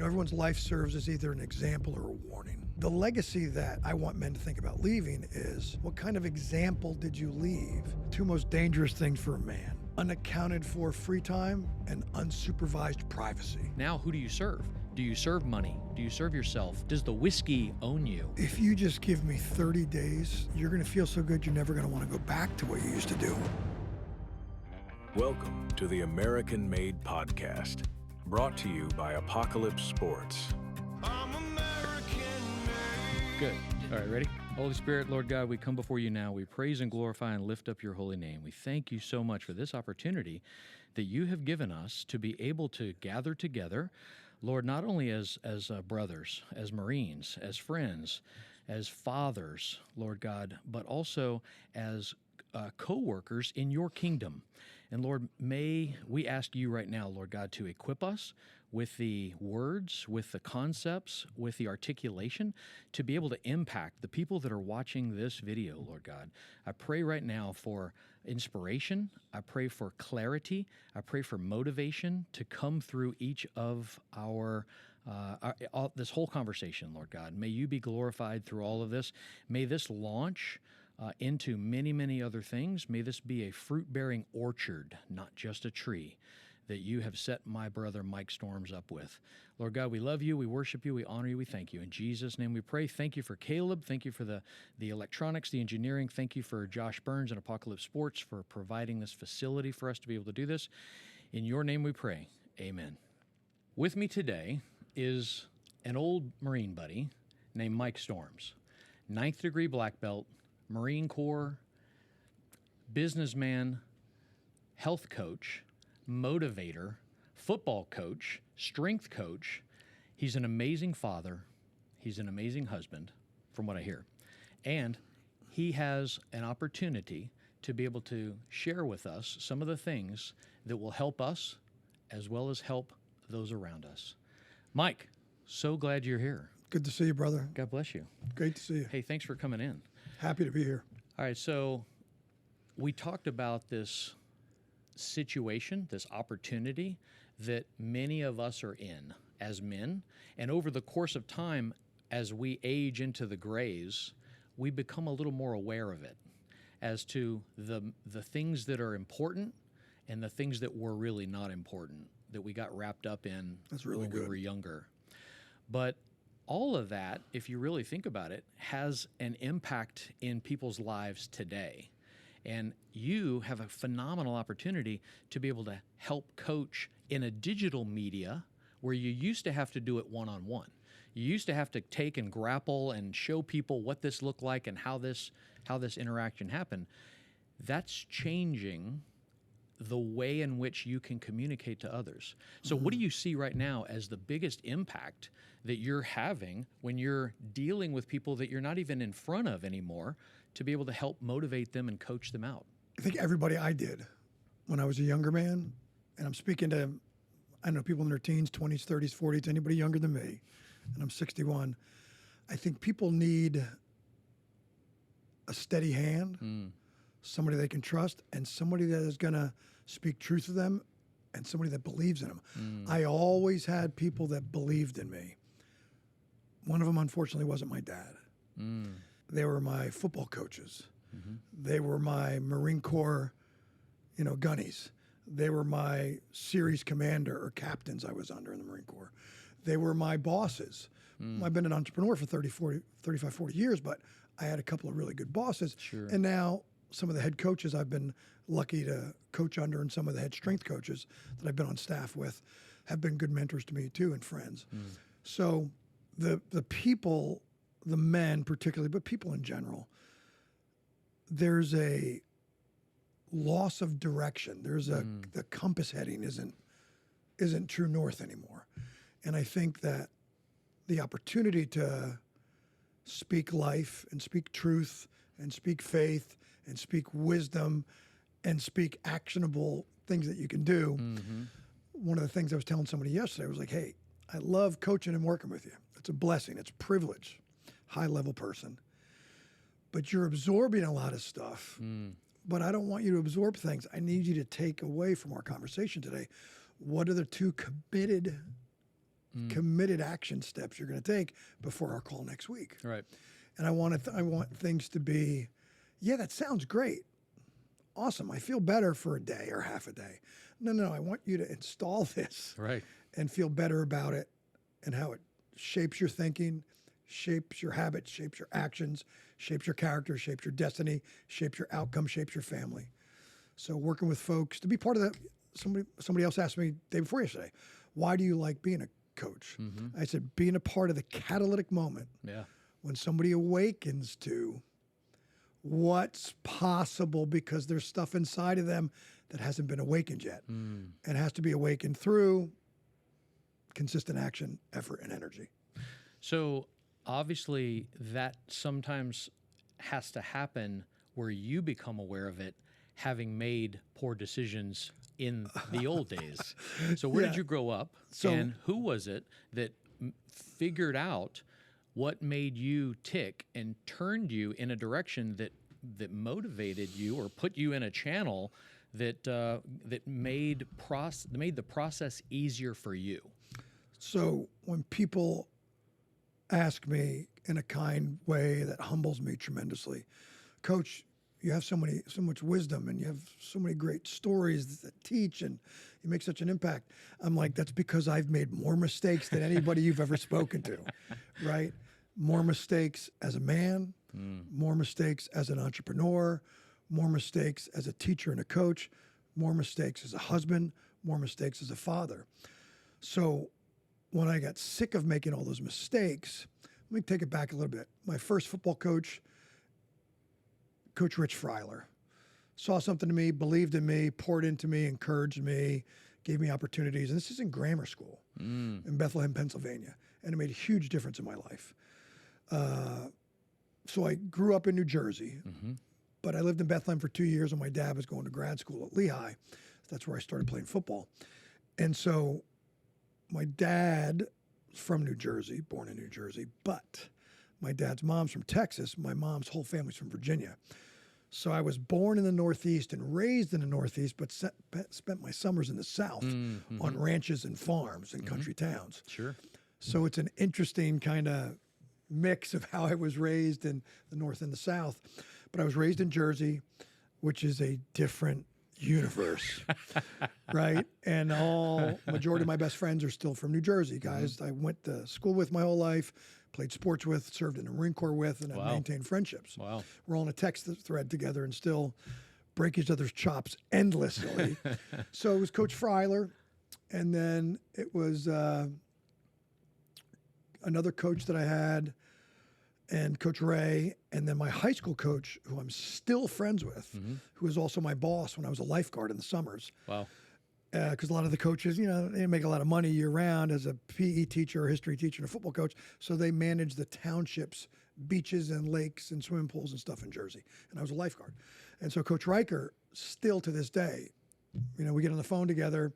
Everyone's life serves as either an example or a warning. The legacy that I want men to think about leaving is, what kind of example did you leave? Two most dangerous things for a man: unaccounted for free time and unsupervised privacy. Now, who do you serve? Do you serve money? Do you serve yourself? Does the whiskey own you? If you just give me 30 days, you're going to feel so good you're never going to want to go back to what you used to do. Welcome to the American Made Podcast, brought to you by Apocalypse Sports. I'm American made. Good. All right, ready? Holy Spirit, Lord God, we come before you now. We praise and glorify and lift up your holy name. We thank you so much for this opportunity that you have given us to be able to gather together, Lord, not only as brothers, as Marines, as friends, as fathers, Lord God, but also as co-workers in your kingdom. And Lord, may we ask you right now, Lord God, to equip us with the words, with the concepts, with the articulation to be able to impact the people that are watching this video, Lord God. I pray right now for inspiration. I pray for clarity. I pray for motivation to come through each of this whole conversation, Lord God. May you be glorified through all of this. May this launch into many, many other things. May this be a fruit-bearing orchard, not just a tree, that you have set my brother Mike Storms up with. Lord God, we love you, we worship you, we honor you, we thank you. In Jesus' name we pray. Thank you for Caleb. Thank you for the electronics, the engineering. Thank you for Josh Burns and Apocalypse Sports for providing this facility for us to be able to do this. In your name we pray. Amen. With me today is an old Marine buddy named Mike Storms, 9th degree black belt, Marine Corps, businessman, health coach, motivator, football coach, strength coach. He's an amazing father. He's an amazing husband, from what I hear. And he has an opportunity to be able to share with us some of the things that will help us as well as help those around us. Mike, so glad you're here. Good to see you, brother. God bless you. Great to see you. Hey, thanks for coming in. Happy to be here. All right, so we talked about this situation, this opportunity that many of us are in as men. And over the course of time, as we age into the grays, we become a little more aware of it as to the things that are important and the things that were really not important, that we got wrapped up in when we were younger. But all of that, if you really think about it, has an impact in people's lives today. And you have a phenomenal opportunity to be able to help coach in a digital media where you used to have to do it one-on-one. You used to have to take and grapple and show people what this looked like and how this interaction happened. That's changing the way in which you can communicate to others. So what do you see right now as the biggest impact that you're having when you're dealing with people that you're not even in front of anymore to be able to help motivate them and coach them out? I think everybody I did when I was a younger man, and I'm speaking to, I don't know, people in their teens, 20s, 30s, 40s, anybody younger than me, and I'm 61, I think people need a steady hand, somebody they can trust, and somebody that is going to speak truth to them, and somebody that believes in them. I always had people that believed in me. One of them, unfortunately, wasn't my dad. They were my football coaches. They were my Marine Corps, gunnies. They were my series commander or captains I was under in the Marine Corps. They were my bosses. I've been an entrepreneur for 35, 40 years, but I had a couple of really good bosses. Sure. And now some of the head coaches I've been lucky to coach under, and some of the head strength coaches that I've been on staff with have been good mentors to me too, and friends. So the people, the men particularly, but people in general, there's a loss of direction. There's the compass heading isn't true north anymore. And I think that the opportunity to speak life and speak truth and speak faith and speak wisdom and speak actionable things that you can do. One of the things I was telling somebody yesterday, I was like, hey, I love coaching and working with you. It's a blessing. It's a privilege. High-level person. But you're absorbing a lot of stuff. But I don't want you to absorb things. I need you to take away from our conversation today. What are the two committed committed action steps you're going to take before our call next week. Right. And I want things to be, yeah, that sounds great. Awesome. I feel better for a day or half a day. No, I want you to install this Right. and feel better about it and how it shapes your thinking, shapes your habits, shapes your actions, shapes your character, shapes your destiny, shapes your outcome, shapes your family. So working with folks to be part of that. Somebody else asked me day before yesterday, why do you like being a coach? I said, being a part of the catalytic moment Yeah. when somebody awakens to what's possible because there's stuff inside of them that hasn't been awakened yet and has to be awakened through consistent action, effort, and energy. So obviously that sometimes has to happen where you become aware of it, having made poor decisions in the old days. So where did Yeah. you grow up? So- And who was it that figured out what made you tick and turned you in a direction that motivated you or put you in a channel that made the process easier for you? So when people ask me in a kind way that humbles me tremendously, Coach, you have so much wisdom and you have so many great stories that teach and you make such an impact. I'm like, that's because I've made more mistakes than anybody you've ever spoken to, right? More mistakes as a man, more mistakes as an entrepreneur, more mistakes as a teacher and a coach, more mistakes as a husband, more mistakes as a father. So when I got sick of making all those mistakes, let me take it back a little bit. My first football coach, Coach Rich Freiler, saw something in me, believed in me, poured into me, encouraged me, gave me opportunities. And this is in grammar school in Bethlehem, Pennsylvania. And it made a huge difference in my life. So I grew up in New Jersey, but I lived in Bethlehem for 2 years when my dad was going to grad school at Lehigh. That's where I started playing football. And so my dad was from New Jersey, born in New Jersey, but my dad's mom's from Texas. My mom's whole family's from Virginia. So I was born in the Northeast and raised in the Northeast, but spent my summers in the South on ranches and farms and country towns. Sure. So it's an interesting kind of mix of how I was raised in the North and the South. But I was raised in Jersey, which is a different universe, right? And majority of my best friends are still from New Jersey, guys. I went to school with my whole life, played sports with, served in the Marine Corps with, and I've maintained friendships. Wow. We're all in a text thread together and still break each other's chops endlessly. So it was Coach Freiler, and then it was another coach that I had, and Coach Ray, and then my high school coach, who I'm still friends with, who was also my boss when I was a lifeguard in the summers. Wow. Because a lot of the coaches, they make a lot of money year round as a PE teacher, a history teacher, and a football coach. So they manage the townships, beaches and lakes and swimming pools and stuff in Jersey. And I was a lifeguard. And so Coach Riker, still to this day, we get on the phone together,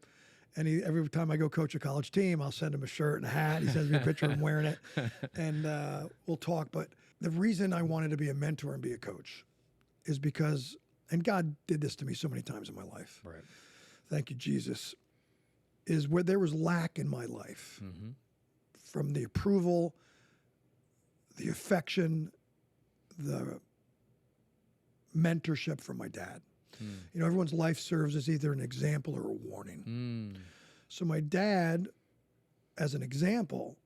and every time I go coach a college team, I'll send him a shirt and a hat. He sends me a picture of him wearing it, and we'll talk. But the reason I wanted to be a mentor and be a coach is because, and God did this to me so many times in my life. Right. Thank you, Jesus, is where there was lack in my life from the approval, the affection, the mentorship from my dad. Everyone's life serves as either an example or a warning. So my dad, as an example,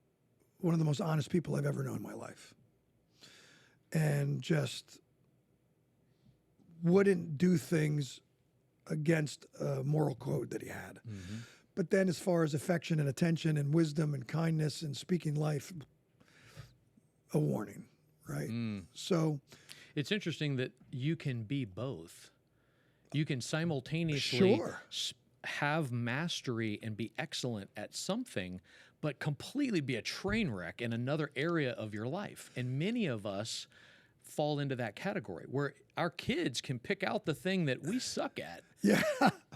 one of the most honest people I've ever known in my life, and just wouldn't do things against a moral code that he had. But then as far as affection and attention and wisdom and kindness and speaking life, a warning, right? So It's interesting that you can be both. You can simultaneously Sure. have mastery and be excellent at something, but completely be a train wreck in another area of your life. And many of us fall into that category where our kids can pick out the thing that we suck at. yeah,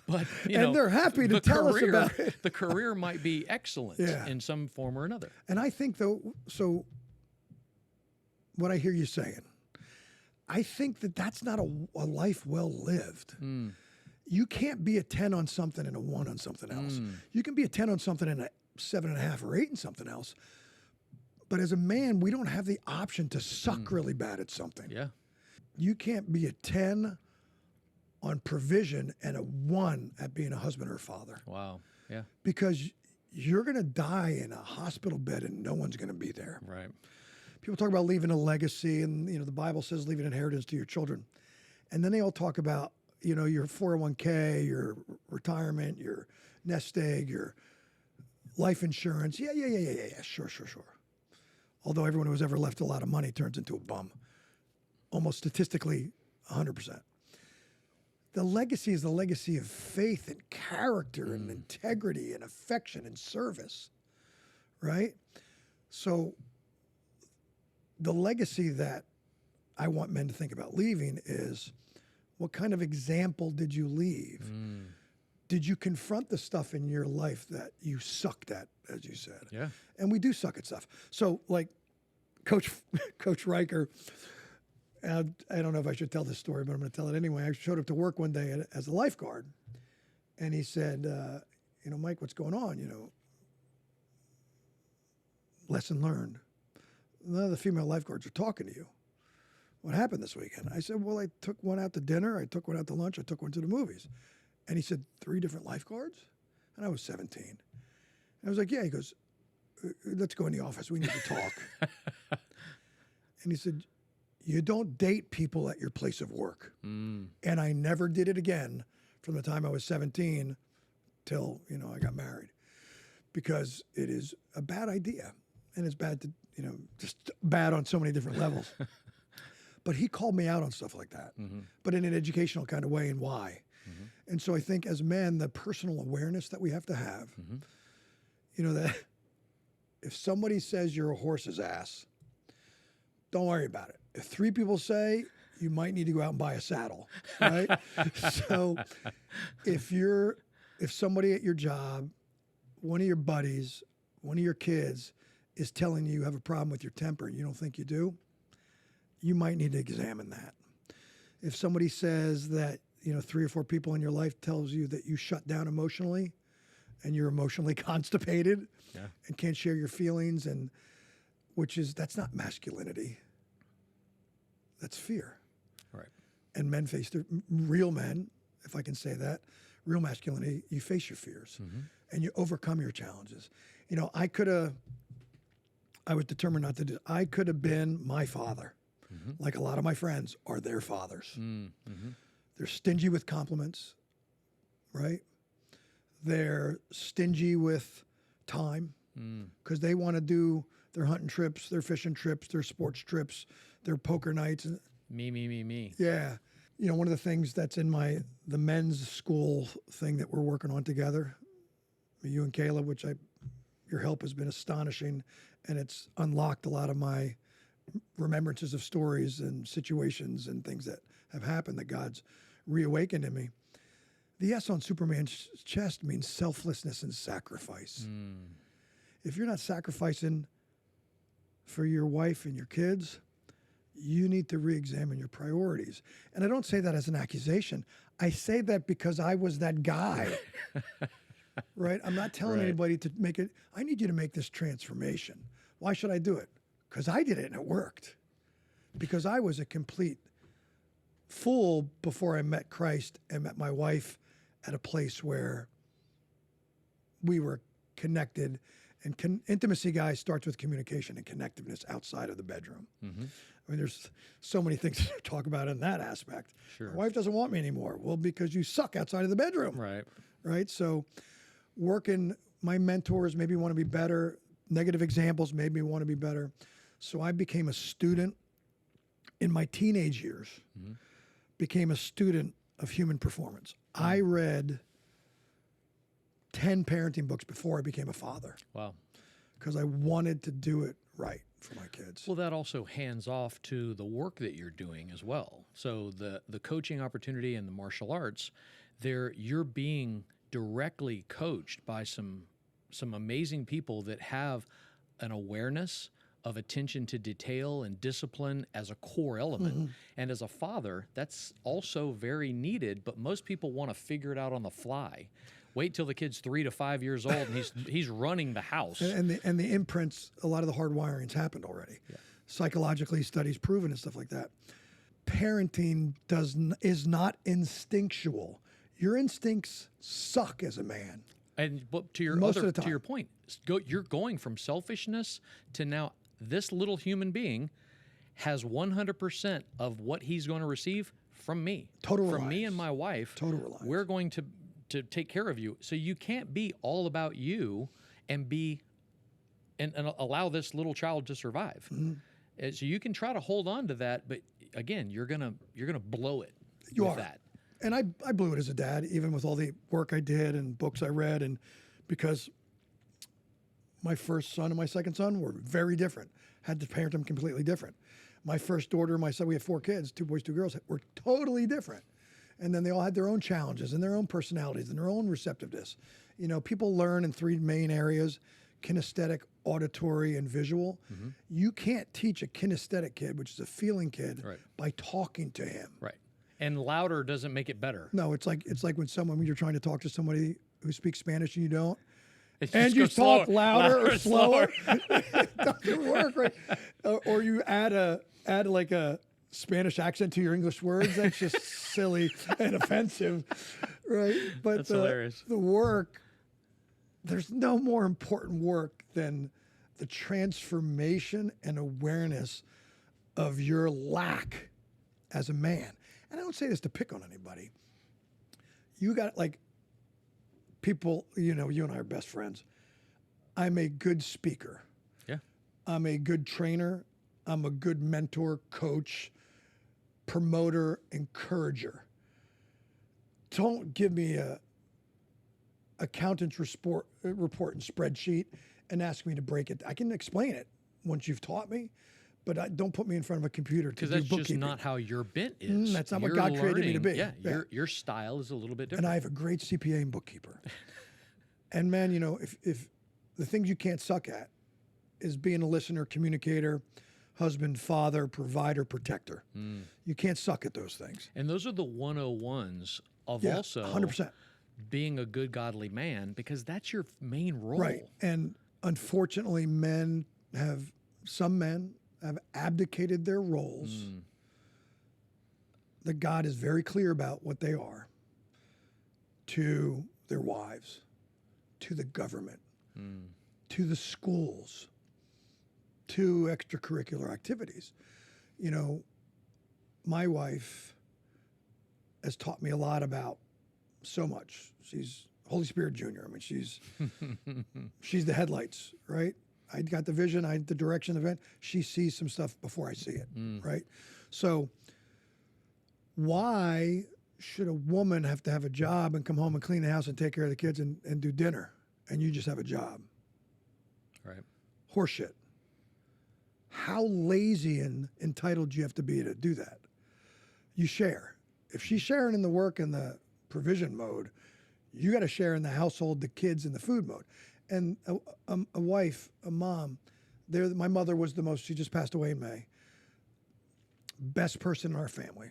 But and they're happy to tell us about it. The career might be excellent Yeah. in some form or another. And I think though, so what I hear you saying, I think that's not a life well lived. You can't be a 10 on something and a 1 on something else. You can be a 10 on something and an 7.5 or 8 in something else. But as a man, we don't have the option to suck really bad at something. Yeah. You can't be a 10 on provision and a 1 at being a husband or a father, Wow. Yeah. because you're going to die in a hospital bed and no one's going to be there. Right. People talk about leaving a legacy, and the Bible says leave an inheritance to your children. And then they all talk about, your 401k, your retirement, your nest egg, your life insurance. Yeah. Sure. Although everyone who has ever left a lot of money turns into a bum. Almost statistically, 100%. The legacy is the legacy of faith and character and integrity and affection and service, right? So the legacy that I want men to think about leaving is, what kind of example did you leave? Did you confront the stuff in your life that you sucked at, as you said? Yeah. And we do suck at stuff. So like Coach Riker, I don't know if I should tell this story, but I'm going to tell it anyway. I showed up to work one day as a lifeguard, and he said, Mike, what's going on? Lesson learned. None of the female lifeguards are talking to you. What happened this weekend? I said, well, I took one out to dinner, I took one out to lunch, I took one to the movies. And he said, 3 different lifeguards? And I was 17. And I was like, yeah. He goes, let's go in the office. We need to talk. And he said, you don't date people at your place of work. And I never did it again from the time I was 17 till, I got married, because it is a bad idea. And it's bad to, just bad on so many different levels. But he called me out on stuff like that, but in an educational kind of way, and why. And so I think as men, the personal awareness that we have to have, that if somebody says you're a horse's ass, don't worry about it. If 3 people say, you might need to go out and buy a saddle, right? So if somebody at your job, one of your buddies, one of your kids is telling you have a problem with your temper and you don't think you do, you might need to examine that. If somebody says that, 3 or 4 people in your life tells you that you shut down emotionally and you're emotionally constipated and can't share your feelings, and that's not masculinity. That's fear. Right. And men face real men, if I can say that, real masculinity, you face your fears and you overcome your challenges. I was determined not to do it. I could have been my father, like a lot of my friends are their fathers. They're stingy with compliments, right? They're stingy with time because they want to do their hunting trips, their fishing trips, their sports trips, their poker nights. Me. Yeah. One of the things that's in the men's school thing that we're working on together, you and Caleb, your help has been astonishing, and it's unlocked a lot of my remembrances of stories and situations and things that have happened that God's reawakened in me. The S on Superman's chest means selflessness and sacrifice. If you're not sacrificing for your wife and your kids, you need to re-examine your priorities. And I don't say that as an accusation. I say that because I was that guy, right? I'm not telling anybody to make it. I need you to make this transformation. Why should I do it? Because I did it and it worked. Because I was a complete fool before I met Christ and met my wife at a place where we were connected. And intimacy, guys, starts with communication and connectiveness outside of the bedroom. I mean, there's so many things to talk about in that aspect. Sure. My wife doesn't want me anymore. Well, because you suck outside of the bedroom. Right? So my mentors made me want to be better. Negative examples made me want to be better. So I became a student in my teenage years, became a student of human performance. I read 10 parenting books before I became a father. Wow. Because I wanted to do it right for my kids. Well, that also hands off to the work that you're doing as well. So the coaching opportunity and the martial arts, you're being directly coached by some amazing people that have an awareness of attention to detail and discipline as a core element. And as a father, that's also very needed, but most people want to figure it out on the fly. Wait till the kid's 3 to 5 years old and he's running the house. And the imprints, a lot of the hardwiring's happened already. Yeah. Psychologically, studies proven and stuff like that. Parenting is not instinctual. Your instincts suck as a man. But to your point, you're going from selfishness to now this little human being has 100% of what he's going to receive from me. Total From reliance. me and my wife. Total reliance. We're going to take care of you. So you can't be all about you and allow this little child to survive. Mm-hmm. So you can try to hold on to that, but again, you're gonna blow it with that. And I blew it as a dad, even with all the work I did and books I read, and because my first son and my second son were very different. Had to parent them completely different. My first daughter, my son, we have 4 kids, 2 boys, 2 girls, were totally different. And then they all had their own challenges and their own personalities and their own receptiveness. You know, people learn in 3 main areas: kinesthetic, auditory, and visual. Mm-hmm. You can't teach a kinesthetic kid, which is a feeling kid, by talking to him. Right. And louder doesn't make it better. No, it's like when you're trying to talk to somebody who speaks Spanish and you don't. And you talk louder or slower. It doesn't work, right? Or you add like a Spanish accent to your English words. That's just silly and offensive, right? But that's hilarious. The work, there's no more important work than the transformation and awareness of your lack as a man. And I don't say this to pick on anybody. You got, like, people, you know, you and I are best friends. I'm a good speaker. Yeah. I'm a good trainer. I'm a good mentor, coach, promoter, encourager. Don't give me a accountant's report and spreadsheet and ask me to break it. I can explain it once you've taught me, but don't put me in front of a computer to do bookkeeping. Because that's just not how your bent is. That's not what God created me to be. Yeah, your style is a little bit different. And I have a great CPA and bookkeeper. And man, you know, if the things you can't suck at is being a listener, communicator, husband, father, provider, protector. You can't suck at those things. And those are the 101s of also 100%. Being a good, godly man, because that's your main role. Right. And unfortunately, some men have abdicated their roles that God is very clear about what they are to their wives, to the government, to the schools, to extracurricular activities. You know, my wife has taught me a lot about so much. She's Holy Spirit Junior. I mean, she's the headlights, right? I got the vision, the direction of the event. She sees some stuff before I see it, right? So why should a woman have to have a job and come home and clean the house and take care of the kids and do dinner, and you just have a job? Right. Horseshit. How lazy and entitled do you have to be to do that? You share. If she's sharing in the work and the provision mode, you got to share in the household, the kids, and the food mode. And a wife, a mom, my mother was she just passed away in May. Best person in our family.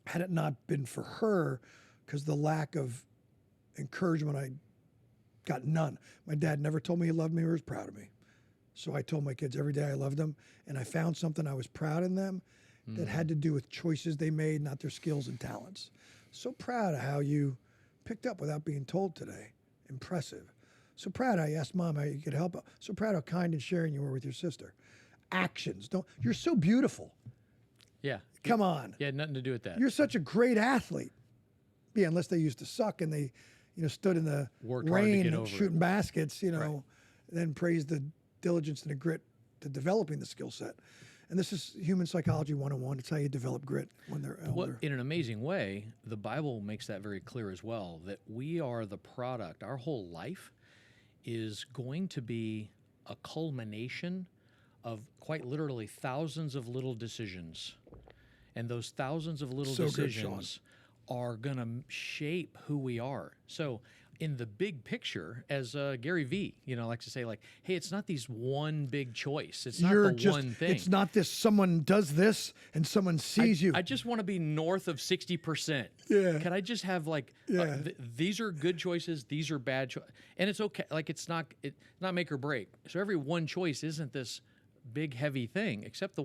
Had it not been for her, because the lack of encouragement, I got none. My dad never told me he loved me or was proud of me. So I told my kids every day I loved them, and I found something I was proud in them that had to do with choices they made, not their skills and talents. So proud of how you picked up without being told today. Impressive. So proud I asked Mom how you could help. So proud how kind and sharing you were with your sister. Actions. You're so beautiful. Yeah. Come on. Yeah, nothing to do with that. You're such a great athlete. Yeah, unless they used to suck and they, stood in the rain and shooting baskets, then praise the diligence and the grit to developing the skill set. And this is human psychology 101. It's how you develop grit when they're elder. Well, in an amazing way, the Bible makes that very clear as well, that we are the product. Our whole life is going to be a culmination of quite literally thousands of little decisions. And those thousands of little decisions are going to shape who we are. So in the big picture, as Gary V, likes to say, like, hey, it's not these one big choice. It's not the one thing. It's not this. Someone does this and someone sees you. I just want to be north of 60%. Yeah. Can I just have like, these are good choices, these are bad choices, and it's okay. Like it's not make or break. So every one choice isn't this big heavy thing, except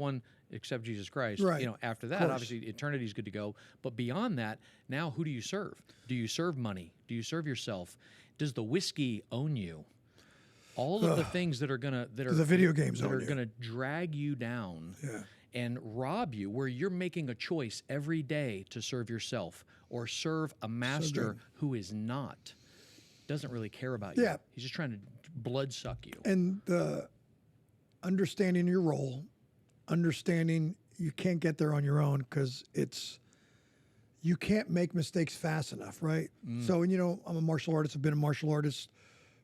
Jesus Christ. Right. After that, obviously eternity is good to go. But beyond that, now who do you serve? Do you serve money? Do you serve yourself? Does the whiskey own you? All of the things that are the video games that own are you. gonna drag you down. Yeah. And rob you, where you're making a choice every day to serve yourself or serve a master who is doesn't really care about you. Yeah. He's just trying to blood suck you. And the understanding your role, understanding you can't get there on your own because you can't make mistakes fast enough, right? So, I'm a martial artist. I've been a martial artist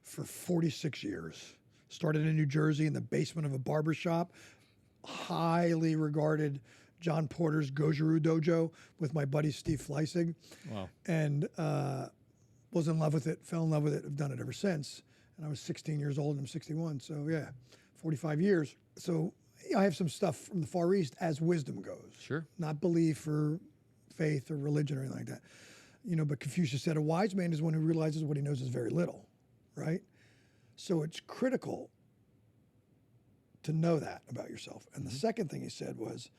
for 46 years. Started in New Jersey in the basement of a barber shop. Highly regarded John Porter's Goju Dojo with my buddy Steve Fleissig. Wow. And was in love with it, fell in love with it. I've done it ever since. And I was 16 years old and I'm 61. So 45 years. So I have some stuff from the Far East as wisdom goes. Sure. Not belief or faith or religion or anything like that. But Confucius said a wise man is one who realizes what he knows is very little, right? So it's critical to know that about yourself. And the second thing he said was,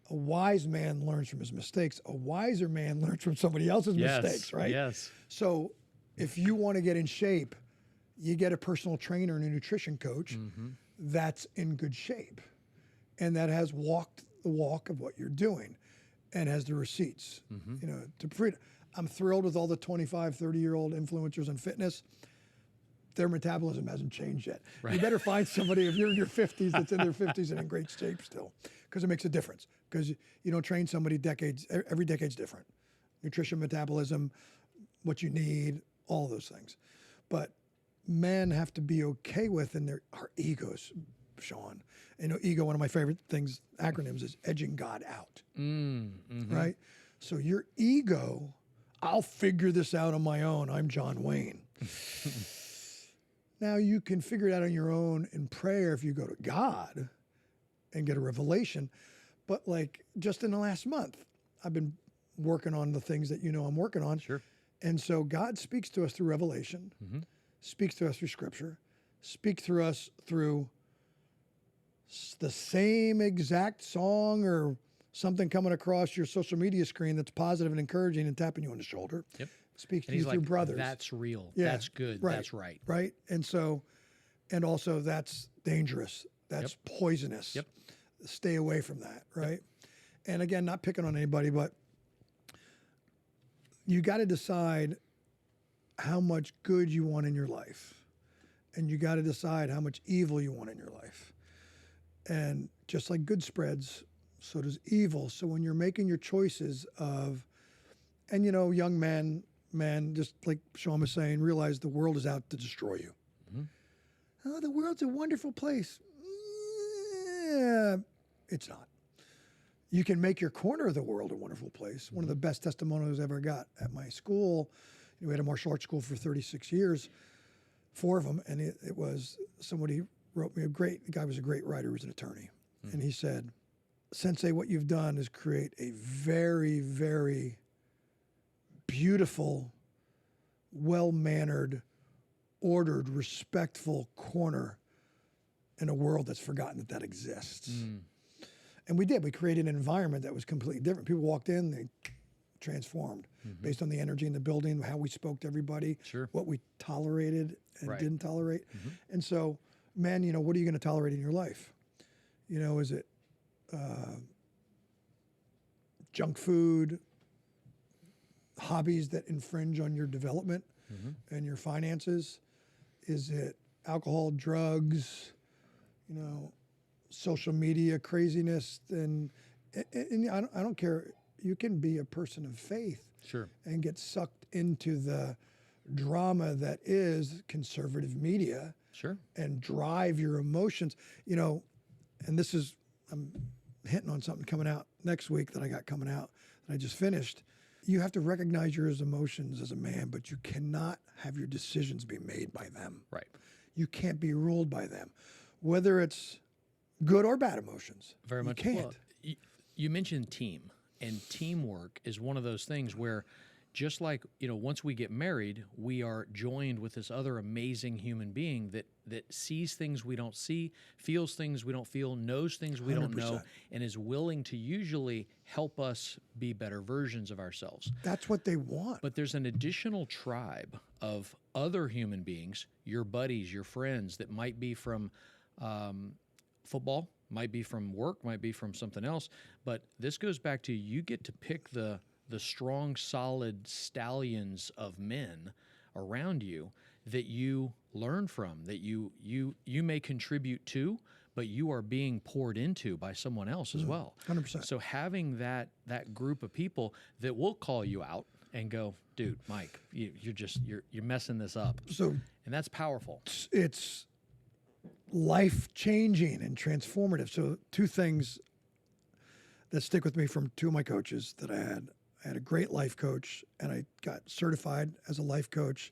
a wise man learns from his mistakes. A wiser man learns from somebody else's mistakes, right? Yes. So if you want to get in shape, you get a personal trainer and a nutrition coach that's in good shape and that has walked the walk of what you're doing and has the receipts. I'm thrilled with all the 25, 30-year-old influencers in fitness. Their metabolism hasn't changed yet. Right. You better find somebody, if you're in your 50s, that's in their 50s and in great shape still, because it makes a difference. Because you don't train somebody every decade's different. Nutrition, metabolism, what you need, all those things. But men have to be okay with, and our egos, Sean. Ego, one of my favorite things, acronyms, is edging God out, right? So your ego, I'll figure this out on my own. I'm John Wayne. Now you can figure it out on your own in prayer if you go to God and get a revelation. But like just in the last month, I've been working on the things that I'm working on. Sure. And so God speaks to us through revelation, speaks to us through scripture, speaks through us through the same exact song or something coming across your social media screen that's positive and encouraging and tapping you on the shoulder. Yep. Speaks And to you he's through like, brothers. that's real. Yeah, That's good. right, That's right. Right. And so, and also that's dangerous. That's poisonous. Yep. Stay away from that. Right. And again, not picking on anybody, but you got to decide how much good you want in your life. And you got to decide how much evil you want in your life. And just like good spreads, so does evil. So when you're making your choices and young men, just like Sean was saying, realize the world is out to destroy you. Oh, the world's a wonderful place. Yeah, it's not. You can make your corner of the world a wonderful place. One of the best testimonials I ever got at my school, we had a martial arts school for 36 years, 4 of them, and it was somebody wrote me the guy was a great writer, he was an attorney. And he said, Sensei, what you've done is create a very, very beautiful, well-mannered, ordered, respectful corner in a world that's forgotten that exists. And we did. We created an environment that was completely different. People walked in, they transformed based on the energy in the building, how we spoke to everybody, what we tolerated and didn't tolerate. And so, man, what are you going to tolerate in your life? Is it junk food, hobbies that infringe on your development and your finances? Is it alcohol, drugs, social media craziness? And I don't care. You can be a person of faith and get sucked into the drama that is conservative media and drive your emotions. And this is, I'm hitting on something coming out next week that I got coming out that I just finished. you have to recognize your emotions as a man, but you cannot have your decisions be made by them. Right. You can't be ruled by them, whether it's good or bad emotions. Very you much. can't. Well, you mentioned team, and teamwork is one of those things where, just like, once we get married, we are joined with this other amazing human being that sees things we don't see, feels things we don't feel, knows things we don't know, 100%. and is willing to usually help us be better versions of ourselves. That's what they want. But there's an additional tribe of other human beings, your buddies, your friends, that might be from football, might be from work, might be from something else. But this goes back to, you get to pick the strong, solid stallions of men around you that you learn from, that you may contribute to, but you are being poured into by someone else as well. 100%. So having that group of people that will call you out and go, dude, Mike, you're messing this up. So And that's powerful. it's life-changing and transformative. So two things that stick with me from two of my coaches that I had. I had a great life coach, and I got certified as a life coach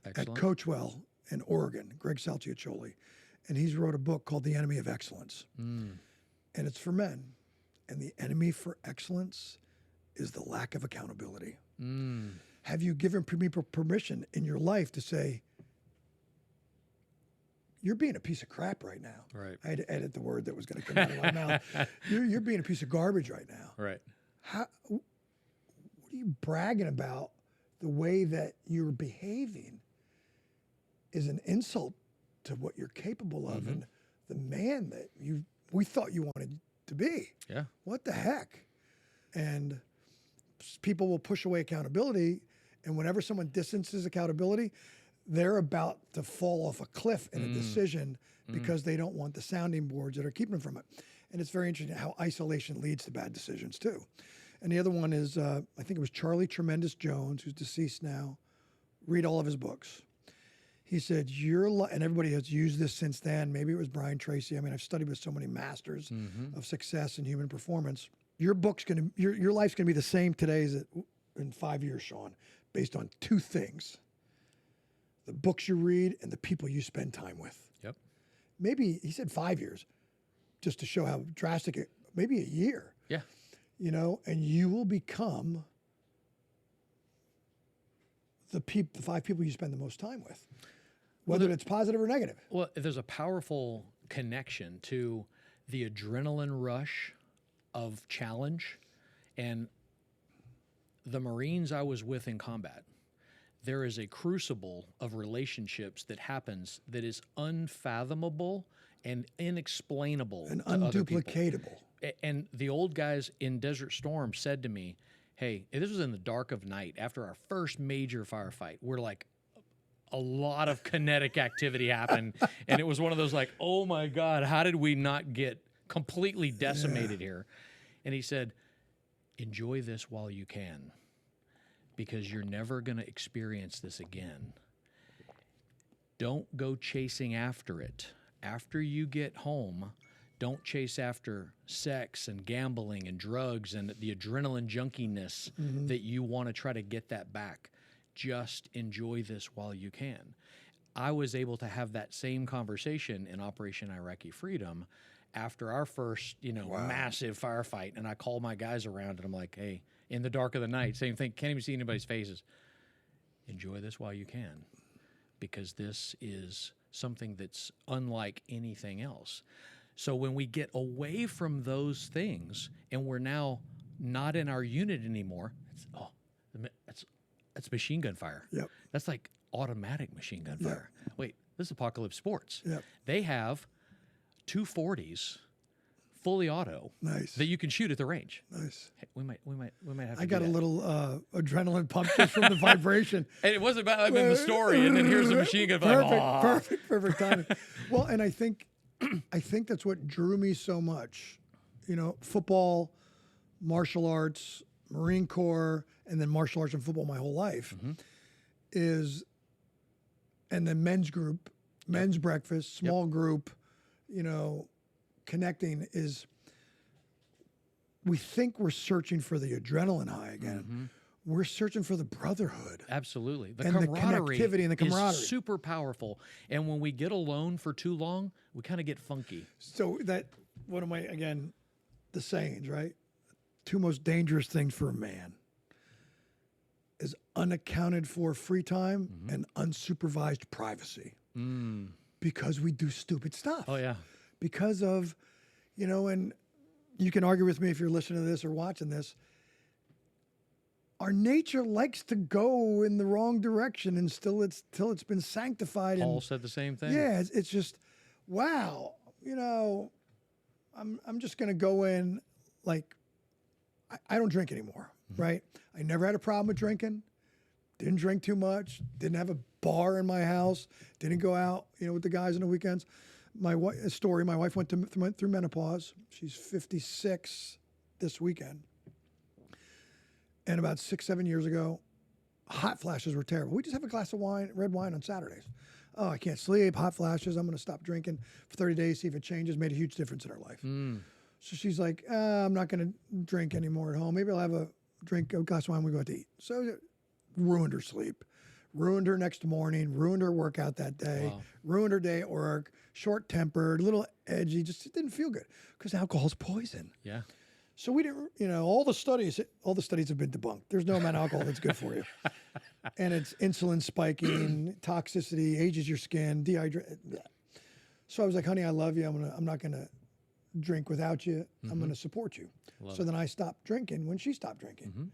Excellent. at Coachwell in Oregon, Greg Salciaccioli. And he's wrote a book called The Enemy of Excellence. And it's for men. And the enemy for excellence is the lack of accountability. Have you given people permission in your life to say, you're being a piece of crap right now? Right. I had to edit the word that was going to come out of my mouth. You're being a piece of garbage right now. Right. What are you bragging about? The way that you're behaving is an insult to what you're capable of and the man that we thought you wanted to be. Yeah. What the heck? And people will push away accountability, and whenever someone distances accountability, they're about to fall off a cliff in a decision because they don't want the sounding boards that are keeping them from it. And it's very interesting how isolation leads to bad decisions too. And the other one is, I think it was Charlie Tremendous Jones, who's deceased now. Read all of his books. He said, and everybody has used this since then. Maybe it was Brian Tracy. I mean, I've studied with so many masters of success and human performance. Your life's gonna be the same today as in 5 years, Sean, based on two things: the books you read and the people you spend time with. Yep. Maybe he said 5 years, just to show how drastic maybe a year. Yeah. And you will become the 5 people you spend the most time with, whether it's positive or negative. Well, there's a powerful connection to the adrenaline rush of challenge and the Marines I was with in combat. There is a crucible of relationships that happens that is unfathomable and inexplainable And to other people. unduplicatable. And the old guys in Desert Storm said to me, hey, this was in the dark of night after our first major firefight, where like a lot of kinetic activity happened. And it was one of those like, oh my God, how did we not get completely decimated here? And he said, enjoy this while you can, because you're never going to experience this again. Don't go chasing after it. After you get home, don't chase after sex and gambling and drugs and the adrenaline junkiness that you want to try to get that back. Just enjoy this while you can. I was able to have that same conversation in Operation Iraqi Freedom after our first, massive firefight. And I called my guys around and I'm like, hey, in the dark of the night, same thing, can't even see anybody's faces. Enjoy this while you can, because this is something that's unlike anything else. So when we get away from those things and we're now not in our unit anymore, that's machine gun fire. Yep. That's like automatic machine gun fire. Wait, this is Apocalypse Sports. Yep. They have 240s fully auto Nice. that you can shoot at the range. Nice. Hey, we might have to I do got a that. little adrenaline pump just from the vibration. And it wasn't about the story, and then here's the machine gun fire. Perfect timing. Well, and I think that's what drew me so much. Football, martial arts, Marine Corps, and then martial arts and football my whole life and then men's group, men's breakfast, small group, connecting is, we think we're searching for the adrenaline high again. we're searching for the brotherhood. Absolutely. And the connectivity and the camaraderie. is super powerful. And when we get alone for too long, we kind of get funky. So that, what am I, again, the sayings, right? Two most dangerous things for a man is unaccounted for free time and unsupervised privacy. Because we do stupid stuff. Oh, yeah. Because of, and you can argue with me if you're listening to this or watching this, our nature likes to go in the wrong direction and till it's been sanctified. Paul said the same thing. Yeah, it's just, wow, I'm just going to go in like, I don't drink anymore, right? I never had a problem with drinking. Didn't drink too much. Didn't have a bar in my house. Didn't go out, with the guys on the weekends. My wife went through menopause. She's 56 this weekend. And about 6-7 years ago, hot flashes were terrible. We just have a glass of wine, red wine on Saturdays. Oh, I can't sleep, hot flashes. I'm going to stop drinking for 30 days, see if it changes. Made a huge difference in her life. So she's like, I'm not going to drink anymore at home. Maybe I'll have a glass of wine when we go out to eat. So it ruined her sleep, ruined her next morning, ruined her workout that day, ruined her day at work, short-tempered, a little edgy, just it didn't feel good because alcohol's poison. Yeah. So we didn't, all the studies have been debunked. There's no amount of alcohol that's good for you. And it's insulin spiking, toxicity, ages your skin, dehydrate. So I was like, honey, I love you. I'm not going to drink without you. I'm going to support you. So then I stopped drinking when she stopped drinking.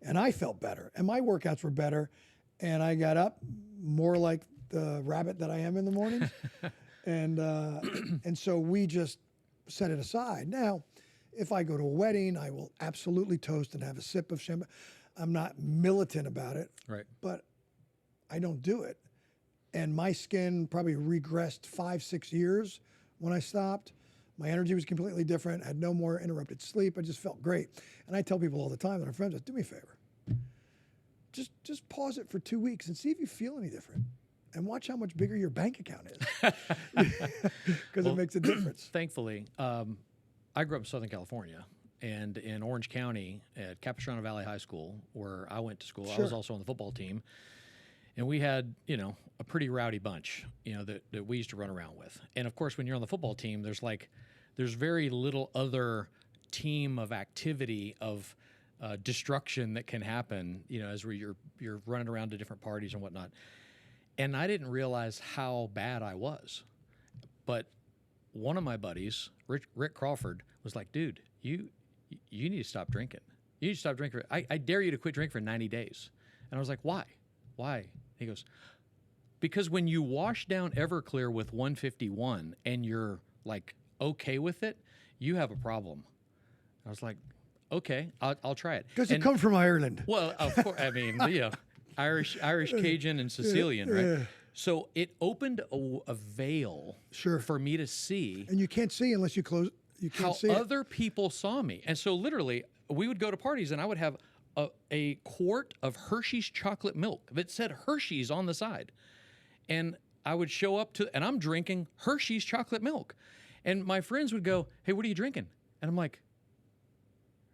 And I felt better. And my workouts were better. And I got up more like the rabbit that I am in the mornings. And so we just set it aside. Now, if I go to a wedding, I will absolutely toast and have a sip of champagne. I'm not militant about it, Right. but I don't do it. And my skin probably regressed 5-6 years when I stopped. My energy was completely different. I had no more interrupted sleep. I just felt great. And I tell people all the time that are friends, do me a favor. Just pause it for 2 weeks and see if you feel any different. And watch how much bigger your bank account is. Because it makes a difference. Thankfully, I grew up in Southern California, and in Orange County at Capistrano Valley High School, where I went to school. I was also on the football team, and we had, a pretty rowdy bunch, that we used to run around with. And of course, when you're on the football team, there's very little other team of activity of destruction that can happen, as you're running around to different parties and whatnot. And I didn't realize how bad I was, but one of my buddies, Rick Crawford, was like, dude, you need to stop drinking. You need to stop drinking. I dare you to quit drinking for 90 days. And I was like, why? Why? He goes, because when you wash down Everclear with 151 and you're like okay with it, you have a problem. I was like, okay, I'll try it. Because you come from Ireland. Well, of course, I mean, Irish, Cajun, and Sicilian, right? So it opened a veil for me to see. And you can't see unless you close. You can't see other people saw me. And so literally, we would go to parties and I would have a quart of Hershey's chocolate milk that said Hershey's on the side. And I would show up and I'm drinking Hershey's chocolate milk. And my friends would go, hey, what are you drinking? And I'm like,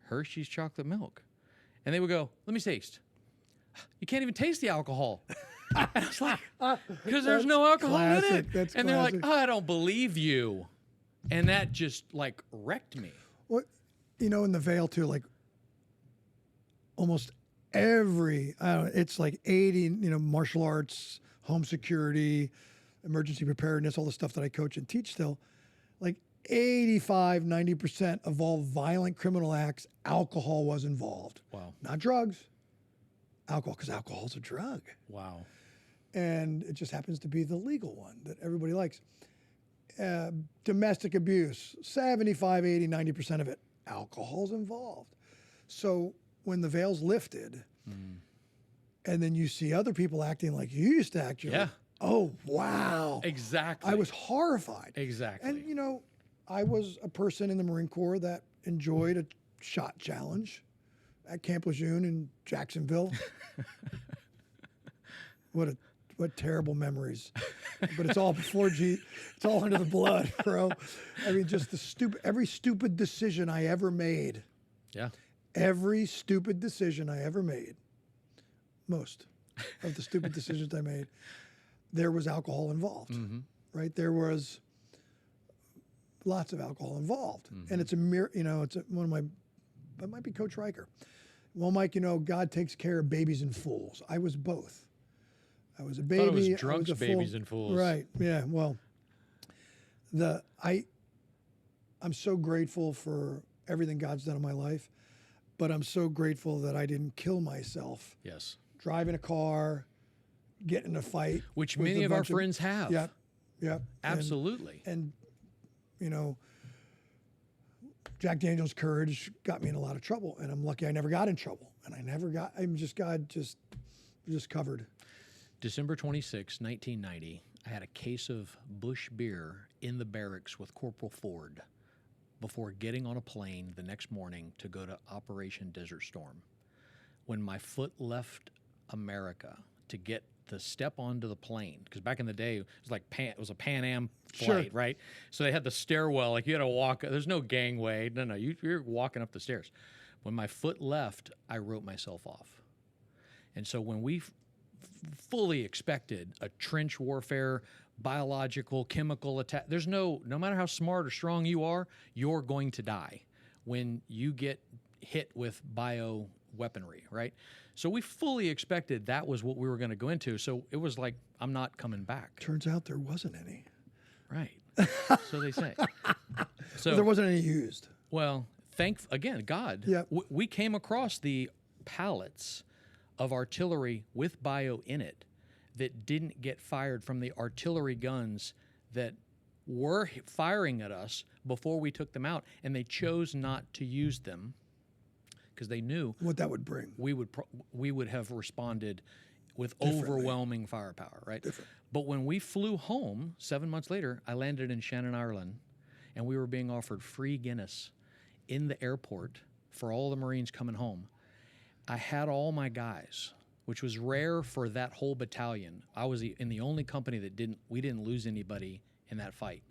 Hershey's chocolate milk. And they would go, let me taste. You can't even taste the alcohol. And I was like, because there's no alcohol in it. That's and they're like, I don't believe you. And that just like wrecked me. Well, in the Vale too, like almost every, it's like 80, martial arts, home security, emergency preparedness, all the stuff that I coach and teach still, like 85, 90% of all violent criminal acts, alcohol was involved. Wow. Not drugs, alcohol, because alcohol's a drug. Wow. And it just happens to be the legal one that everybody likes. Domestic abuse, 75, 80, 90% of it, alcohol's involved. So when the veil's lifted, and then you see other people acting like you used to act, you're like, oh, wow. Exactly. I was horrified. Exactly. And, I was a person in the Marine Corps that enjoyed a shot challenge at Camp Lejeune in Jacksonville. What terrible memories. But it's all before it's all under the blood, bro. I mean, just every stupid decision I ever made. Yeah. Every stupid decision I ever made most of the stupid decisions I made, there was alcohol involved, Mm-hmm. right? There was lots of alcohol involved. Mm-hmm. And it's one of my, that might be Coach Riker. Well, Mike, God takes care of babies and fools. I was both. I was a baby. Thought it was I drunks, was a fool. babies, and fools. Right. Yeah. Well, I'm so grateful for everything God's done in my life, but I'm so grateful that I didn't kill myself Yes. driving a car, getting in a fight. Which with many a of our bunch friends have. Yep. Yep. Absolutely. And Jack Daniel's courage got me in a lot of trouble, and I'm lucky I never got in trouble, and God just covered. December 26, 1990, I had a case of Busch beer in the barracks with Corporal Ford before getting on a plane the next morning to go to Operation Desert Storm. When my foot left America to step onto the plane, because back in the day, it was a Pan Am flight, Sure. right? So they had the stairwell, like you had to walk. There's no gangway. No, you're walking up the stairs. When my foot left, I wrote myself off. And so when we fully expected a trench warfare, biological, chemical attack, no matter how smart or strong you are, you're going to die when you get hit with bio weaponry, right? So we fully expected that was what we were going to go into. So it was like, I'm not coming back. Turns out there wasn't any. Right. So they say. So There wasn't any used. well, again, God. Yep. We came across the pallets of artillery with bio in it that didn't get fired from the artillery guns that were firing at us before we took them out, and they chose not to use them because they knew What that would bring. we would have responded with Differently. overwhelming firepower, right? Different. But when we flew home 7 months later, I landed in Shannon, Ireland, and we were being offered free Guinness in the airport for all the Marines coming home. I had all my guys, which was rare for that whole battalion. I was in the only company that we didn't lose anybody in that fight.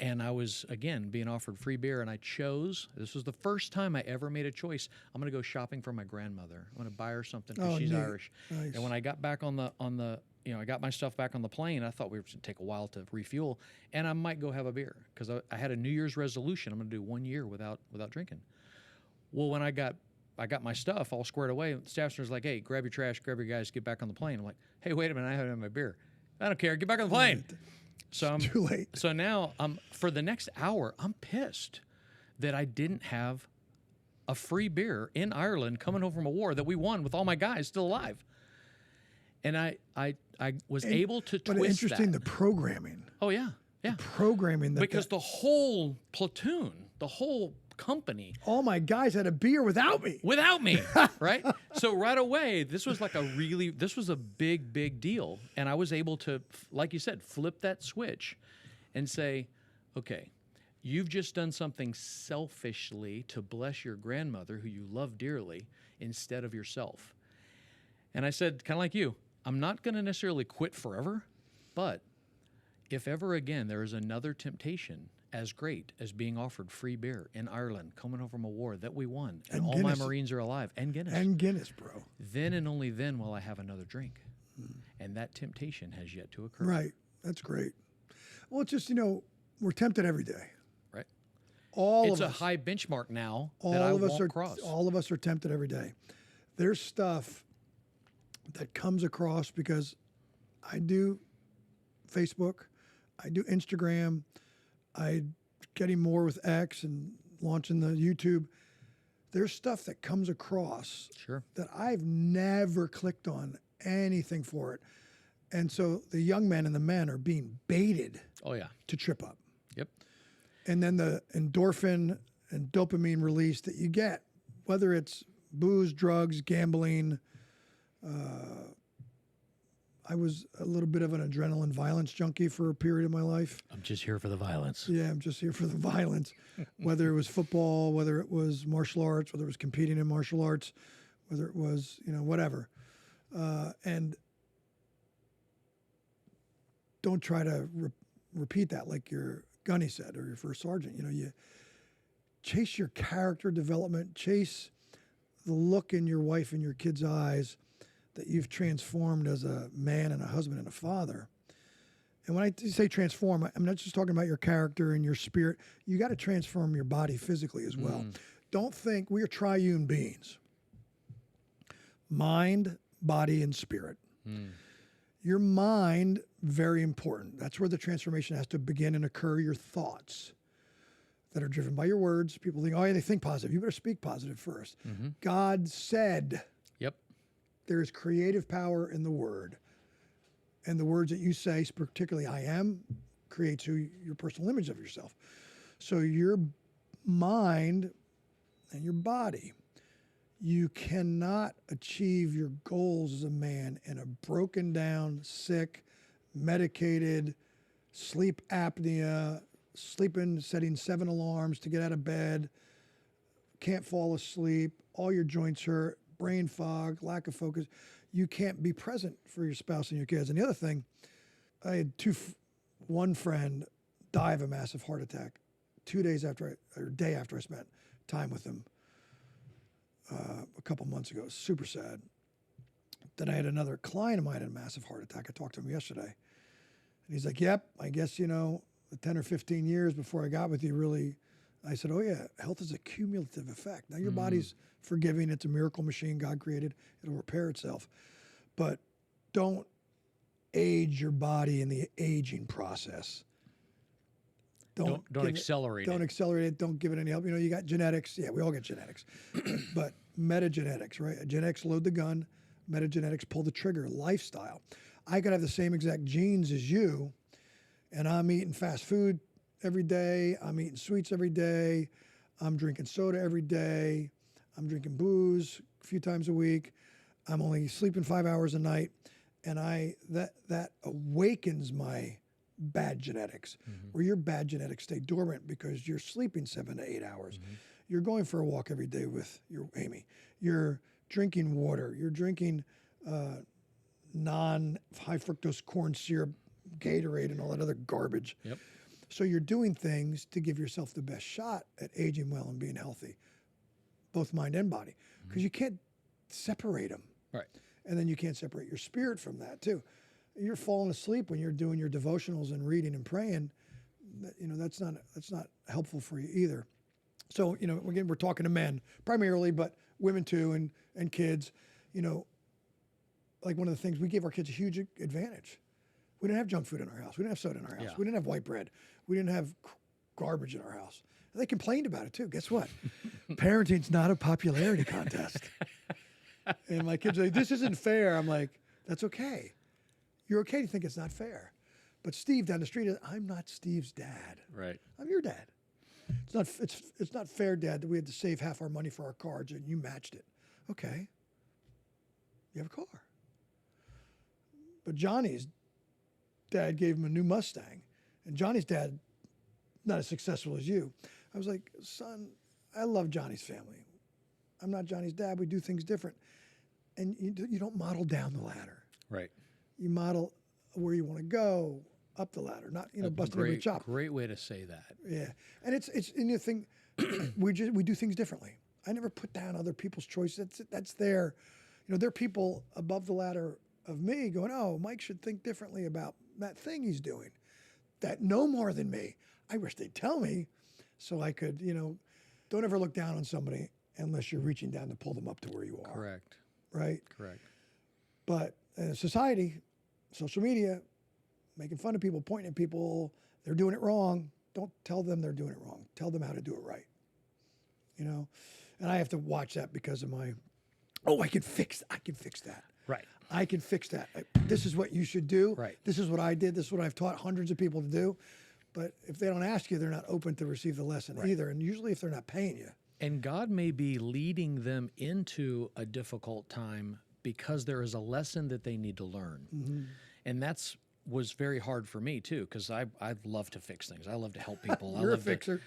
And I was, again, being offered free beer, and I chose, this was the first time I ever made a choice. I'm going to go shopping for my grandmother. I'm going to buy her something because she's neat. Irish. Nice. And when I got back I got my stuff back on the plane, I thought we were going to take a while to refuel, and I might go have a beer because I had a New Year's resolution. I'm going to do 1 year without drinking. Well, when I got my stuff all squared away, the staff sergeant's like, hey, grab your trash, grab your guys, get back on the plane. I'm like, hey, wait a minute, I haven't had my beer. I don't care, get back on the plane. So I'm Too late. So now, for the next hour, I'm pissed that I didn't have a free beer in Ireland coming home from a war that we won with all my guys still alive. And I was able to twist But interesting, that. the programming. Oh, yeah. Yeah. Programming. Because the whole platoon, the whole company, all my guys had a beer without me. right? So right away, this was a big deal. And I was able to, like you said, flip that switch and say, okay, you've just done something selfishly to bless your grandmother, who you love dearly, instead of yourself. And I said, kind of like you, I'm not going to necessarily quit forever, but if ever again there is another temptation as great as being offered free beer in Ireland, coming home from a war that we won, and all Guinness. my Marines are alive, and Guinness. And Guinness, bro. Then and only then will I have another drink. And that temptation has yet to occur. Right. That's great. Well, it's just, we're tempted every day. Right. All It's of a us. high benchmark now all that I of us won't are cross. all of us are tempted every day. There's stuff that comes across because I do Facebook, I do Instagram, I getting more with X and launching the YouTube. There's stuff that comes across Sure. that I've never clicked on anything for it. And so the young men and the men are being baited Oh, yeah. to trip up. Yep. And then the endorphin and dopamine release that you get, whether it's booze, drugs, gambling. I was a little bit of an adrenaline violence junkie for a period of my life. I'm just here for the violence. Yeah, I'm just here for the violence, whether it was football, whether it was martial arts, whether it was competing in martial arts, whether it was, whatever. And don't try to repeat that like your gunny said or your first sergeant. You chase your character development, chase the look in your wife and your kids' eyes that you've transformed as a man and a husband and a father. And when I say transform, I'm not just talking about your character and your spirit. You got to transform your body physically as well. Don't think we are triune beings. Mind, body, and spirit. Your mind, very important. That's where the transformation has to begin and occur. Your thoughts that are driven by your words. People think, oh, yeah, they think positive. You better speak positive first. God said Yep. there is creative power in the word. And the words that you say, particularly I am, creates your personal image of yourself. So your mind and your body, you cannot achieve your goals as a man in a broken down, sick, medicated, sleep apnea, sleeping, setting 7 alarms to get out of bed, can't fall asleep, all your joints hurt, brain fog, lack of focus. You can't be present for your spouse and your kids. And the other thing, I had one friend die of a massive heart attack 2 days after day after I spent time with him a couple months ago. It was super sad. Then I had another client of mine had a massive heart attack. I talked to him yesterday. And he's like, yep, I guess, the 10 or 15 years before I got with you really, I said, oh yeah, health is a cumulative effect. Now your body's forgiving. It's a miracle machine God created. It'll repair itself. But don't age your body in the aging process. Don't accelerate Don't it. accelerate it. Don't give it any help. You got genetics. Yeah, we all get genetics. But metagenetics, right? Genetics load the gun. Metagenetics pull the trigger. Lifestyle. I could have the same exact genes as you, and I'm eating fast food every day. I'm eating sweets every day. I'm drinking soda every day. I'm drinking booze a few times a week. I'm only sleeping 5 hours a night. And that awakens my bad genetics, where your bad genetics stay dormant because you're sleeping 7 to 8 hours. You're going for a walk every day with your Amy. You're drinking water. You're drinking non-high fructose corn syrup, Gatorade, and all that other garbage. Yep. So you're doing things to give yourself the best shot at aging well and being healthy, both mind and body, because you can't separate them. Right. And then you can't separate your spirit from that too. You're falling asleep when you're doing your devotionals and reading and praying. That's not helpful for you either. So, again, we're talking to men primarily, but women too, and kids. Like one of the things, we gave our kids a huge advantage. We didn't have junk food in our house. We didn't have soda in our house. Yeah. We didn't have white bread. We didn't have garbage in our house. They complained about it too. Guess what? Parenting's not a popularity contest. And my kids are like, this isn't fair. I'm like, that's okay. You're okay to think it's not fair. But Steve down the street, I'm not Steve's dad. Right. I'm your dad. It's not fair, Dad, that we had to save half our money for our cars and you matched it. Okay. You have a car. But Johnny's dad gave him a new Mustang. And Johnny's dad, not as successful as you. I was like, son, I love Johnny's family. I'm not Johnny's dad. We do things different. And you don't model down the ladder. Right. You model where you want to go, up the ladder, not busting every chop. Great way to say that. Yeah, and it's in the thing. we do things differently. I never put down other people's choices. That's their, there are people above the ladder of me going, oh, Mike should think differently about that thing he's doing, that know more than me. I wish they'd tell me, so I could, don't ever look down on somebody unless you're reaching down to pull them up to where you are. Correct. Right. Correct. But in society, social media, making fun of people, pointing at people, they're doing it wrong. Don't tell them they're doing it wrong. Tell them how to do it right. And I have to watch that because of I can fix that. Right. I can fix that. This is what you should do. Right. This is what I did. This is what I've taught hundreds of people to do. But if they don't ask you, they're not open to receive the lesson either. And usually if they're not paying you. And God may be leading them into a difficult time because there is a lesson that they need to learn. And was very hard for me too, because I love to fix things. I love to help people. You're a fixer.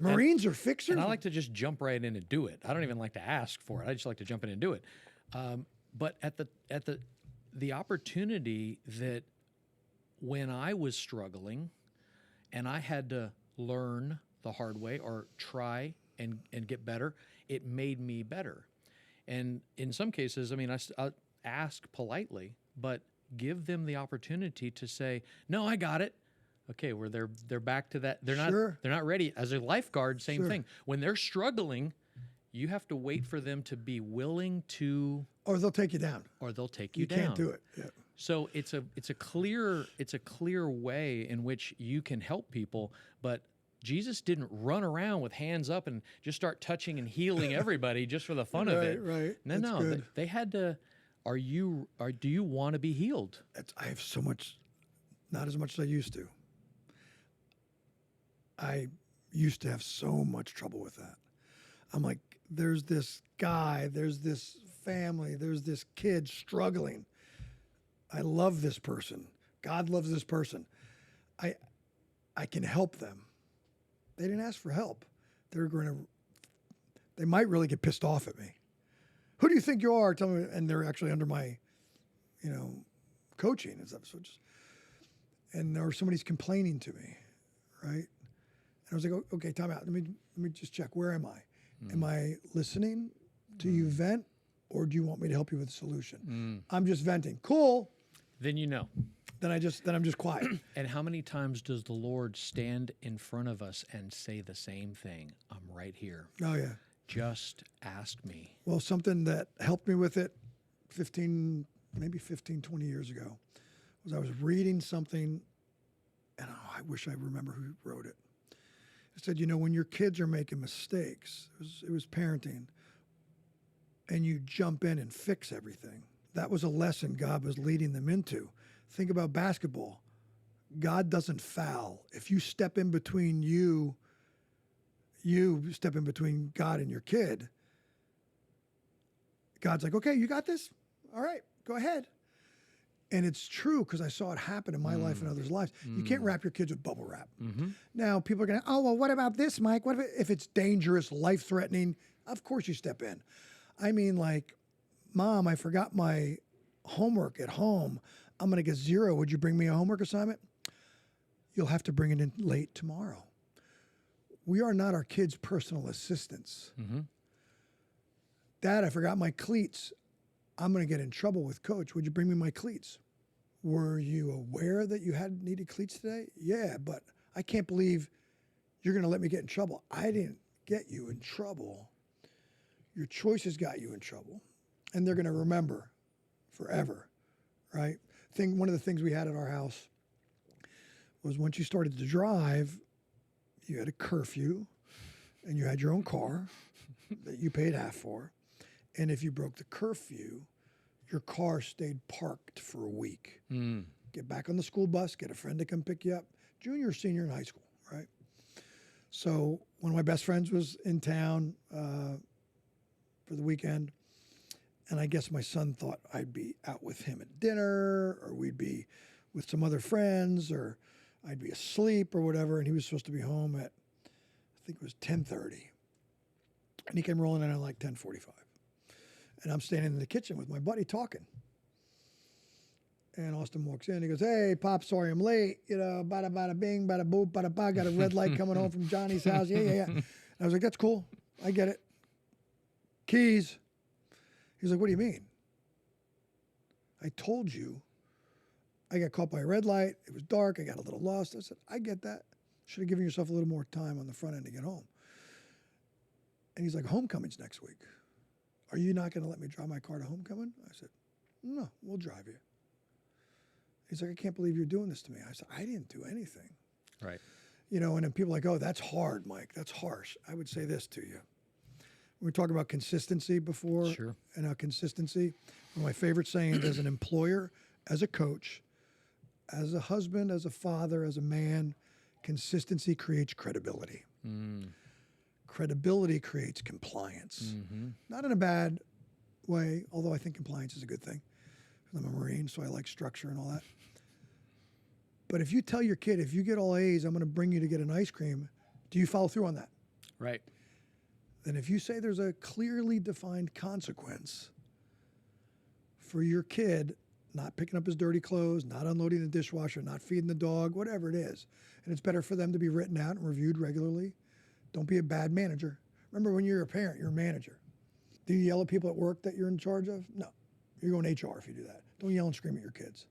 Marines are fixers. And I like to just jump right in and do it. I don't even like to ask for it. I just like to jump in and do it. But at the opportunity that when I was struggling and I had to learn the hard way or try and get better, it made me better. And in some cases, I mean, ask politely, but give them the opportunity to say, "No, I got it." Okay, where they're back to that. Sure. They're not ready. As a lifeguard, same Sure. thing. When they're struggling, you have to wait for them to be willing to, Or they'll take you down. or they'll take you You down. can't do it. Yeah. So it's a clear way in which you can help people, but Jesus didn't run around with hands up and just start touching and healing everybody just for the fun of it. Right. No, That's no, good. they had to. Do you want to be healed? I have so much, not as much as I used to. I used to have so much trouble with that. I'm like, there's this guy, there's this family, there's this kid struggling. I love this person. God loves this person. I can help them. They didn't ask for help. They might really get pissed off at me. Who do you think you are? Tell me. And they're actually under my, coaching and stuff. Or somebody's complaining to me, right? And I was like, okay, time out. Let me just check. Where am I? Am I listening to you vent, or do you want me to help you with a solution? I'm just venting. Cool. Then you know. Then I'm just quiet. And how many times does the Lord stand in front of us and say the same thing? I'm right here. Oh yeah. Just ask me. Well, something that helped me with it 20 years ago was I was reading something, and I wish I remember who wrote it. It said, when your kids are making mistakes, it was parenting, and you jump in and fix everything. That was a lesson God was leading them into. Think about basketball. God doesn't foul. If you step in between you step in between God and your kid, God's like, okay, you got this? All right, go ahead. And it's true because I saw it happen in my life and others' lives. You can't wrap your kids with bubble wrap. Now, people are going to, oh, well, what about this, Mike? What if it's dangerous, life-threatening? Of course you step in. I mean, like, Mom, I forgot my homework at home. I'm going to get 0. Would you bring me a homework assignment? You'll have to bring it in late tomorrow. We are not our kids' personal assistants. Dad, I forgot my cleats. I'm going to get in trouble with Coach. Would you bring me my cleats? Were you aware that you had needed cleats today? Yeah, but I can't believe you're going to let me get in trouble. I didn't get you in trouble. Your choices got you in trouble. And they're going to remember forever, right? One of the things we had at our house was once you started to drive, you had a curfew and you had your own car that you paid half for. And if you broke the curfew, your car stayed parked for a week. Get back on the school bus, get a friend to come pick you up. Junior, senior in high school, right? So one of my best friends was in town for the weekend. And I guess my son thought I'd be out with him at dinner, or we'd be with some other friends, or I'd be asleep or whatever. And he was supposed to be home at, I think it was 10:30. And he came rolling in at like 10:45. And I'm standing in the kitchen with my buddy talking. And Austin walks in. He goes, hey, Pop, sorry I'm late. Bada, bada, bing, bada, boop, bada, ba. Got a red light coming home from Johnny's house. Yeah. And I was like, that's cool. I get it. Keys. He's like, what do you mean? I told you I got caught by a red light. It was dark. I got a little lost. I said, I get that. Should have given yourself a little more time on the front end to get home. And he's like, homecoming's next week. Are you not going to let me drive my car to homecoming? I said, no, we'll drive you. He's like, I can't believe you're doing this to me. I said, I didn't do anything. Right. And then people are like, oh, that's hard, Mike. That's harsh. I would say this to you. We were talking about consistency before. Sure. And how consistency, one of my favorite sayings as an employer, as a coach, as a husband, as a father, as a man, consistency creates credibility. Credibility creates compliance. Not in a bad way, although I think compliance is a good thing. I'm a Marine, so I like structure and all that. But if you tell your kid, if you get all A's, I'm going to bring you to get an ice cream, do you follow through on that? Right. Then if you say there's a clearly defined consequence for your kid not picking up his dirty clothes, not unloading the dishwasher, not feeding the dog, whatever it is, and it's better for them to be written out and reviewed regularly, don't be a bad manager. Remember, when you're a parent, you're a manager. Do you yell at people at work that you're in charge of? No. You're going HR if you do that. Don't yell and scream at your kids.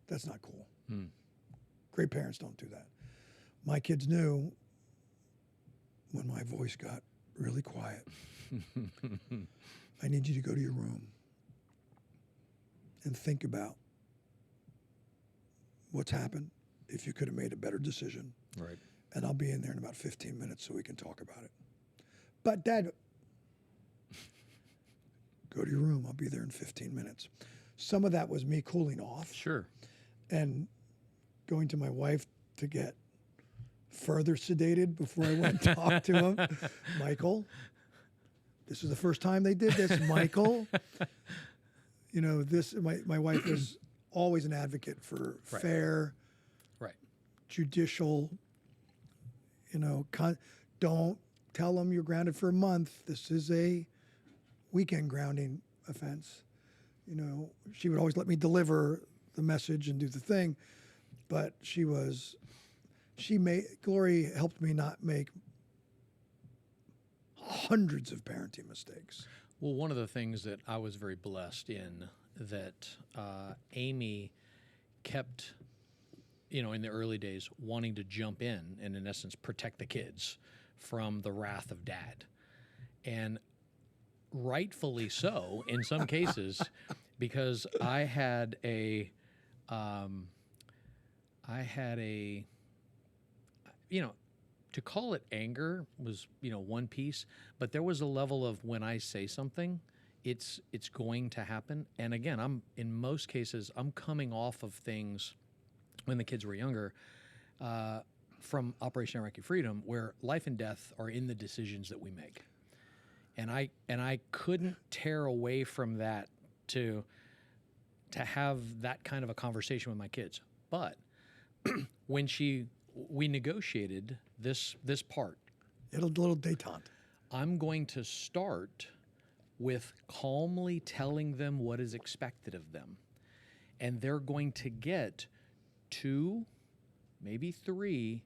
That's not cool. Great parents don't do that. My kids knew when my voice got really quiet, I need you to go to your room and think about what's happened, if you could have made a better decision. Right. And I'll be in there in about 15 minutes so we can talk about it. But Dad, go to your room. I'll be there in 15 minutes. Some of that was me cooling off Sure. and going to my wife to get further sedated before I went and talked to him. Michael, this is the first time they did this. Michael, you know, my wife is always an advocate for fair, Right. judicial, you know, don't tell them you're grounded for a month. This is a weekend grounding offense. You know, she would always let me deliver the message and do the thing, but Glori helped me not make hundreds of parenting mistakes. Well, one of the things that I was very blessed in that Amy kept, you know, in the early days, wanting to jump in and, in essence, protect the kids from the wrath of Dad. And rightfully so in some cases, because I had a, you know, to call it anger was, you know, one piece, but there was a level of when I say something, it's going to happen. And again, in most cases, I'm coming off of things when the kids were younger, from Operation Iraqi Freedom, where life and death are in the decisions that we make. And I couldn't tear away from that to have that kind of a conversation with my kids. But when we negotiated this part, A little detente. I'm going to start with calmly telling them what is expected of them. And they're going to get 2, maybe 3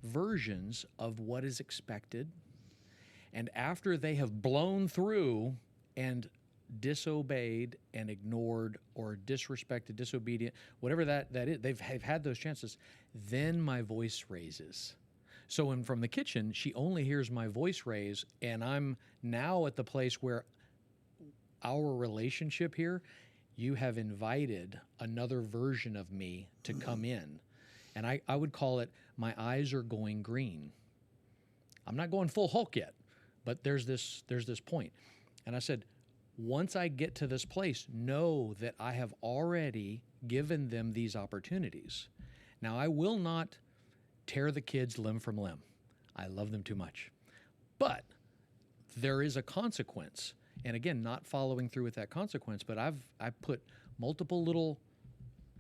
versions of what is expected. And after they have blown through and disobeyed and ignored or disrespected, disobedient, whatever that is, they've had those chances, then my voice raises. So when from the kitchen, she only hears my voice raise, and I'm now at the place where our relationship here, you have invited another version of me to come in. And I would call it, my eyes are going green. I'm not going full Hulk yet, but there's this point. And I said, once I get to this place, know that I have already given them these opportunities. Now, I will not tear the kids limb from limb. I love them too much. But there is a consequence. And again, not following through with that consequence, but I've put multiple little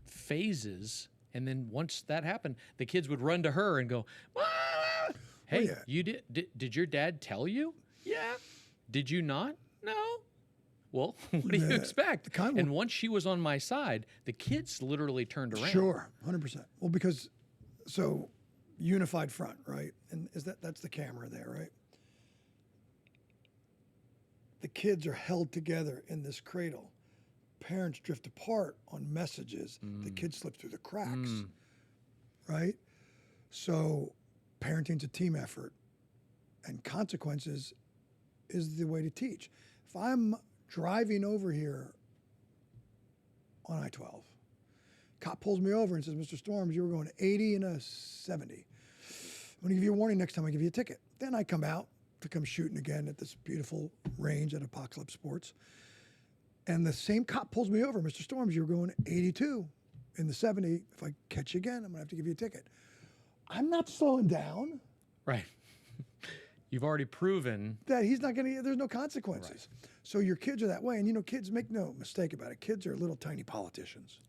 phases, and then once that happened, the kids would run to her and go, "Ah! Hey, yeah. you did your dad tell you? Yeah. Did you not? No. Well, what do you expect?" And once she was on my side, the kids literally turned around. Sure, 100%. Well, because, so, unified front, right? And that's the camera there, right? The kids are held together in this cradle. Parents drift apart on messages. The kids slip through the cracks, right? So parenting's a team effort, and consequences is the way to teach. If I'm driving over here on I-12, cop pulls me over and says, "Mr. Storms, you were going 80 and a 70. I'm gonna give you a warning next time I give you a ticket." Then I come out to come shooting again at this beautiful range at Apocalypse Sports. And the same cop pulls me over, "Mr. Storms, you're going 82 in the 70. If I catch you again, I'm gonna have to give you a ticket." I'm not slowing down. Right. You've already proven That he's not gonna, there's no consequences. Right. So your kids are that way. And you know, kids, make no mistake about it, kids are little tiny politicians.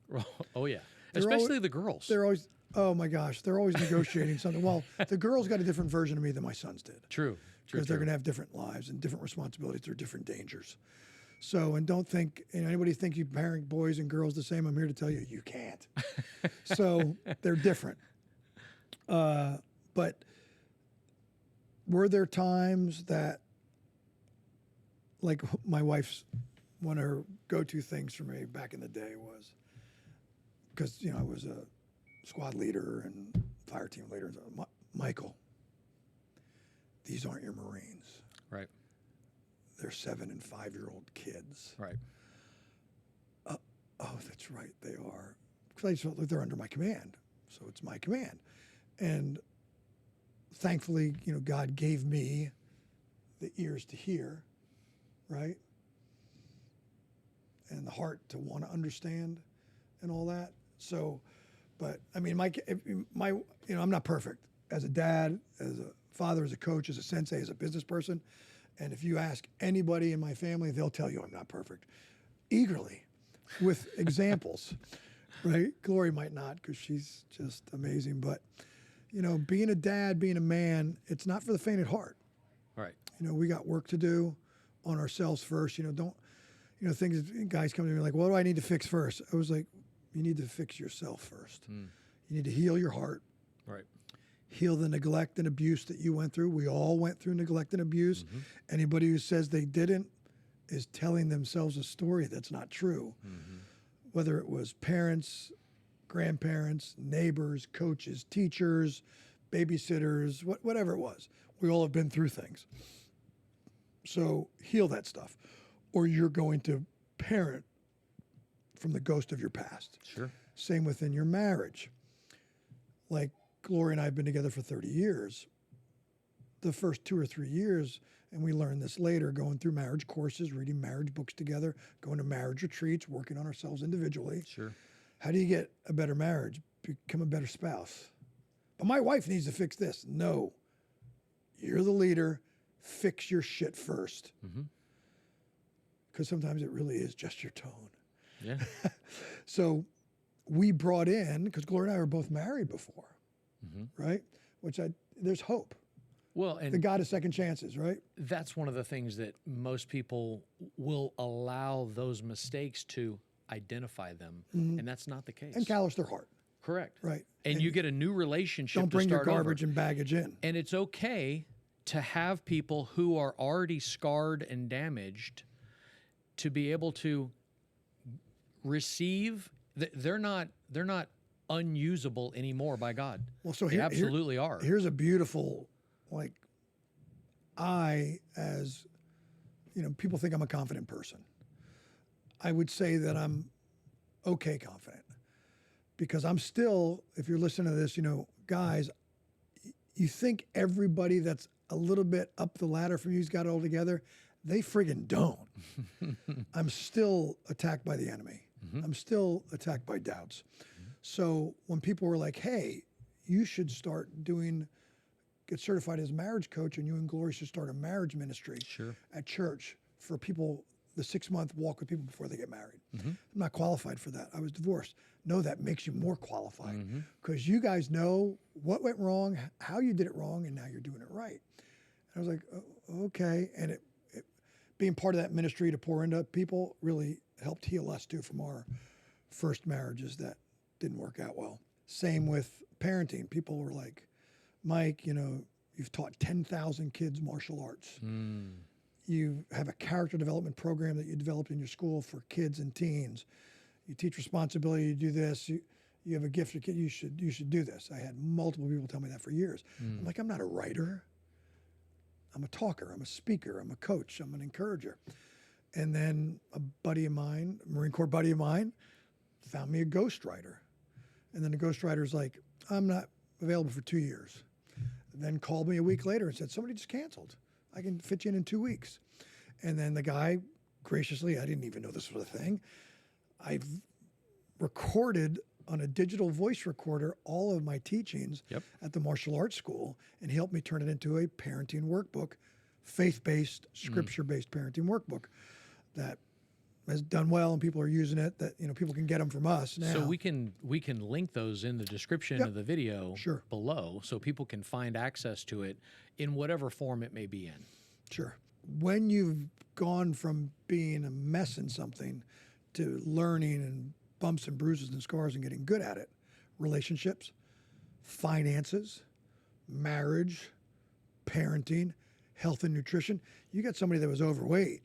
Oh, yeah. They're Especially the girls. They're always, oh my gosh, they're always negotiating something. Well, the girls got a different version of me than my sons did. True. Because they're going to have different lives and different responsibilities. They're different dangers. So, and don't think, anybody think you parent boys and girls the same, I'm here to tell you, you can't. So they're different. But were there times that, like my wife's one of her go-to things for me back in the day was, because, I was a squad leader and fire team leader. Michael, these aren't your Marines. Right. They're 7- and 5-year-old kids. Right. Oh, that's right, they are. Because I just felt like they're under my command, so it's my command. And thankfully, God gave me the ears to hear, right? And the heart to want to understand and all that. So, but I mean, I'm not perfect as a dad, as a father, as a coach, as a sensei, as a business person. And if you ask anybody in my family, they'll tell you I'm not perfect. Eagerly, with examples, right? Glori might not, because she's just amazing. But, being a dad, being a man, it's not for the faint at heart. Right. We got work to do on ourselves first. Things, guys come to me like, what do I need to fix first? I was like, you need to fix yourself first. You need to heal your heart. Right. Heal the neglect and abuse that you went through. We all went through neglect and abuse. Anybody who says they didn't is telling themselves a story that's not true. Whether it was parents, grandparents, neighbors, coaches, teachers, babysitters, whatever it was. We all have been through things. So heal that stuff, or you're going to parent from the ghost of your past. Sure. Same within your marriage. Like Glori and I have been together for 30 years. The first 2 or 3 years, and we learned this later, going through marriage courses, reading marriage books together, going to marriage retreats, working on ourselves individually. Sure. How do you get a better marriage? Become a better spouse. But my wife needs to fix this. No. You're the leader. Fix your shit first. Because sometimes it really is just your tone. Yeah. So we brought in, because Glori and I were both married before, right? There's hope. Well, and The God of second chances, right? that's one of the things that most people will allow those mistakes to identify them, and that's not the case. And callous their heart, Correct. right? And you get a new relationship. Don't bring to your start garbage over. and baggage in. And it's okay to have people who are already scarred and damaged to be able to receive. They're not unusable anymore by God. Well, so They absolutely are. Here's a beautiful, people think I'm a confident person. I would say that I'm okay confident, because I'm still, if you're listening to this, guys, you think everybody that's a little bit up the ladder from you's got it all together. They friggin' don't. I'm still attacked by the enemy. I'm still attacked by doubts. So when people were like, hey, you should start get certified as a marriage coach, and you and Glori should start a marriage ministry at church for people, the 6-month walk with people before they get married. I'm not qualified for that. I was divorced. No, that makes you more qualified, because you guys know what went wrong, how you did it wrong, and now you're doing it right. And I was like, oh, okay. And it being part of that ministry to pour into people really helped heal us too from our first marriages that didn't work out well. Same with parenting. People were like, Mike, you've taught 10,000 kids martial arts. You have a character development program that you developed in your school for kids and teens. You teach responsibility, you do this. You have a gift for kids, you should do this. I had multiple people tell me that for years. I'm like, I'm not a writer. I'm a talker, I'm a speaker, I'm a coach, I'm an encourager. And then a buddy of mine, a Marine Corps buddy of mine, found me a ghostwriter. And then the ghostwriter's like, I'm not available for 2 years. And then called me a week later and said, somebody just canceled. I can fit you in 2 weeks. And then the guy graciously, I didn't even know this was a thing, I've recorded on a digital voice recorder all of my teachings at the martial arts school, and he helped me turn it into a parenting workbook, faith-based, scripture-based parenting workbook that has done well, and people are using it. That people can get them from us now. So we can link those in the description of the video below, so people can find access to it in whatever form it may be in. Sure. When you've gone from being a mess in something to learning and bumps and bruises and scars and getting good at it, relationships, finances, marriage, parenting, health and nutrition. You got somebody that was overweight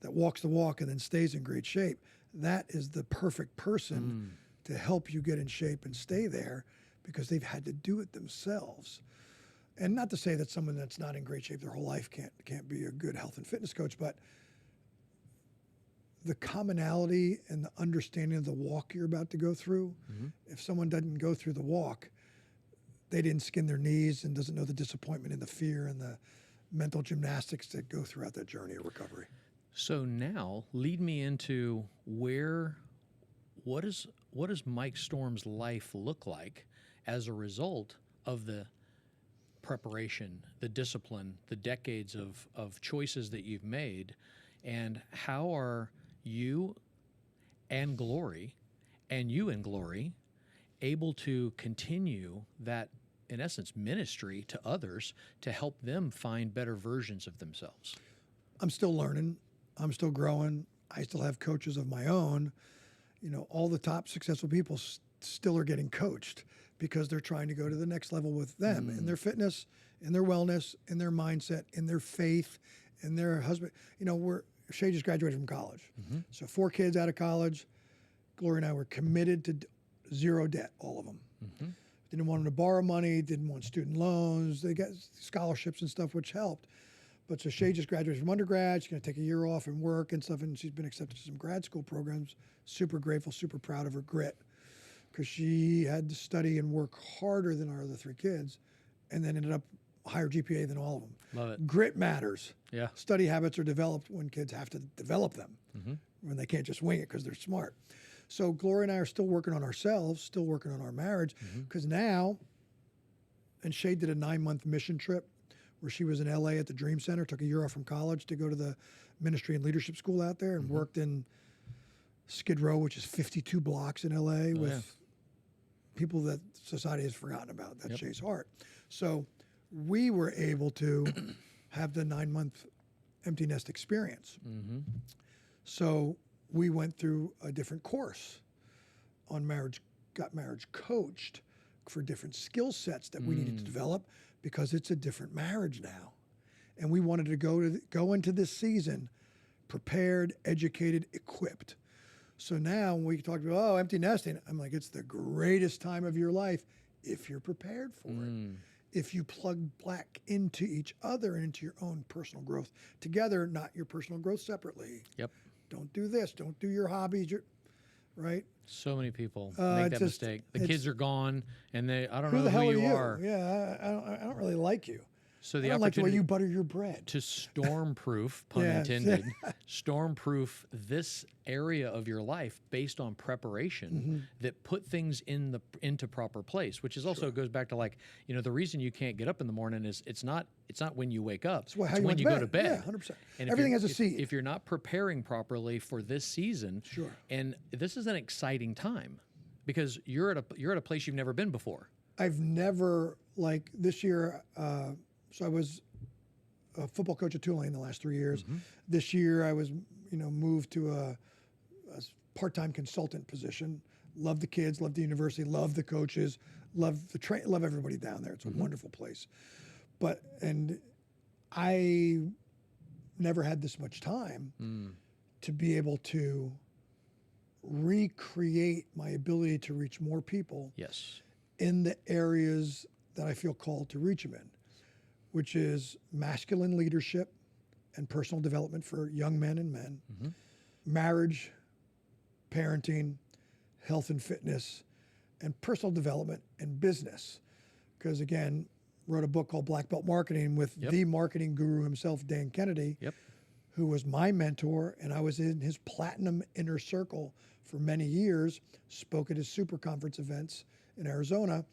that walks the walk and then stays in great shape, that is the perfect person to help you get in shape and stay there because they've had to do it themselves. And not to say that someone that's not in great shape their whole life can't be a good health and fitness coach, but the commonality and the understanding of the walk you're about to go through, if someone doesn't go through the walk, they didn't skin their knees and doesn't know the disappointment and the fear and the mental gymnastics that go throughout that journey of recovery. So now lead me into what does Mike Storm's life look like as a result of the preparation, the discipline, the decades of choices that you've made, and how are you and Glori able to continue that, in essence, ministry to others to help them find better versions of themselves? I'm still learning. I'm still growing. I still have coaches of my own. You know, all the top successful people still are getting coached because they're trying to go to the next level with them in their fitness, in their wellness, in their mindset, in their faith, in their husband. You know, Shay just graduated from college. So 4 kids out of college. Glori and I were committed to zero debt, all of them. Didn't want them to borrow money, didn't want student loans. They got scholarships and stuff, which helped. But so Shay just graduated from undergrad. She's going to take a year off and work and stuff, and she's been accepted to some grad school programs. Super grateful, super proud of her grit, because she had to study and work harder than our other 3 kids, and then ended up higher GPA than all of them. Love it. Grit matters. Yeah. Study habits are developed when kids have to develop them, when they can't just wing it because they're smart. So Glori and I are still working on ourselves, still working on our marriage, because now, and Shay did a 9-month mission trip where she was in LA at the Dream Center, took a year off from college to go to the ministry and leadership school out there, and worked in Skid Row, which is 52 blocks in LA, with people that society has forgotten about. That's Shay's heart. So we were able to have the 9-month empty nest experience. So we went through a different course on marriage, got marriage coached for different skill sets that we needed to develop, because it's a different marriage now. And we wanted to go into this season prepared, educated, equipped. So now when we talk about, empty nesting, I'm like, it's the greatest time of your life if you're prepared for it. If you plug back into each other and into your own personal growth together, not your personal growth separately. Yep. Don't do this. Don't do your hobbies. Right? So many people make that mistake. The kids are gone, and I don't know the hell who are you you? are. Yeah, I don't really like you. So I the don't like the way opportunity you butter your bread. to storm-proof, pun Yeah. intended, storm-proof this area of your life based on preparation that put things into proper place, which is also goes back to, like, you know, the reason you can't get up in the morning is it's not when you wake up. It's how it's you when went you to go to bed. Yeah, 100%. And if Everything you're- has a seed. If you're not preparing properly for this season, and this is an exciting time because you're at a place you've never been before. I've never, like this year, so I was a football coach at Tulane the last 3 years. This year I was, moved to a part-time consultant position. Love the kids, love the university, love the coaches, love love everybody down there. It's a wonderful place. And I never had this much time to be able to recreate my ability to reach more people Yes. in the areas that I feel called to reach them in, which is masculine leadership and personal development for young men and men, marriage, parenting, health and fitness, and personal development and business. Because again, wrote a book called Black Belt Marketing with the marketing guru himself, Dan Kennedy, who was my mentor, and I was in his platinum inner circle for many years, spoke at his super conference events in Arizona.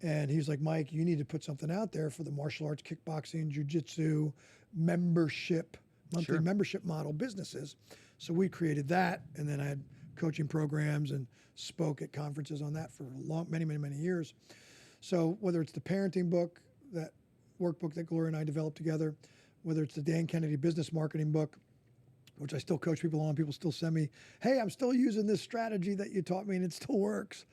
And he was like, Mike, you need to put something out there for the martial arts, kickboxing, jiu-jitsu, membership, monthly membership model businesses. So we created that, and then I had coaching programs and spoke at conferences on that for many years. So whether it's the parenting book, that workbook that Glori and I developed together, whether it's the Dan Kennedy business marketing book, which I still coach people on, people still send me, hey, I'm still using this strategy that you taught me and it still works.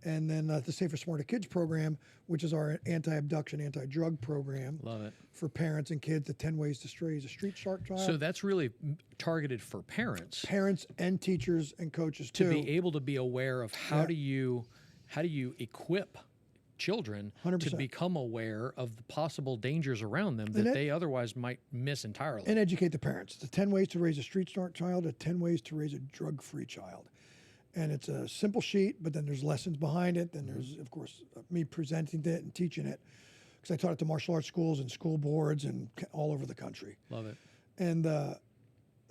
And then the Safer Smarter Kids program, which is our anti-abduction, anti-drug program Love it. for parents and kids. The 10 Ways to Raise a Street Shark Child. So that's really targeted for parents Parents and teachers and coaches to too. be able to be aware of how do you equip children to 100%. become aware of the possible dangers around them that they otherwise might miss entirely. And educate the parents. The 10 Ways to Raise a Street Smart Child, the 10 Ways to Raise a Drug-Free Child. And it's a simple sheet, but then there's lessons behind it. Then there's, of course, me presenting it and teaching it. Because I taught it to martial arts schools and school boards and all over the country. Love it. And the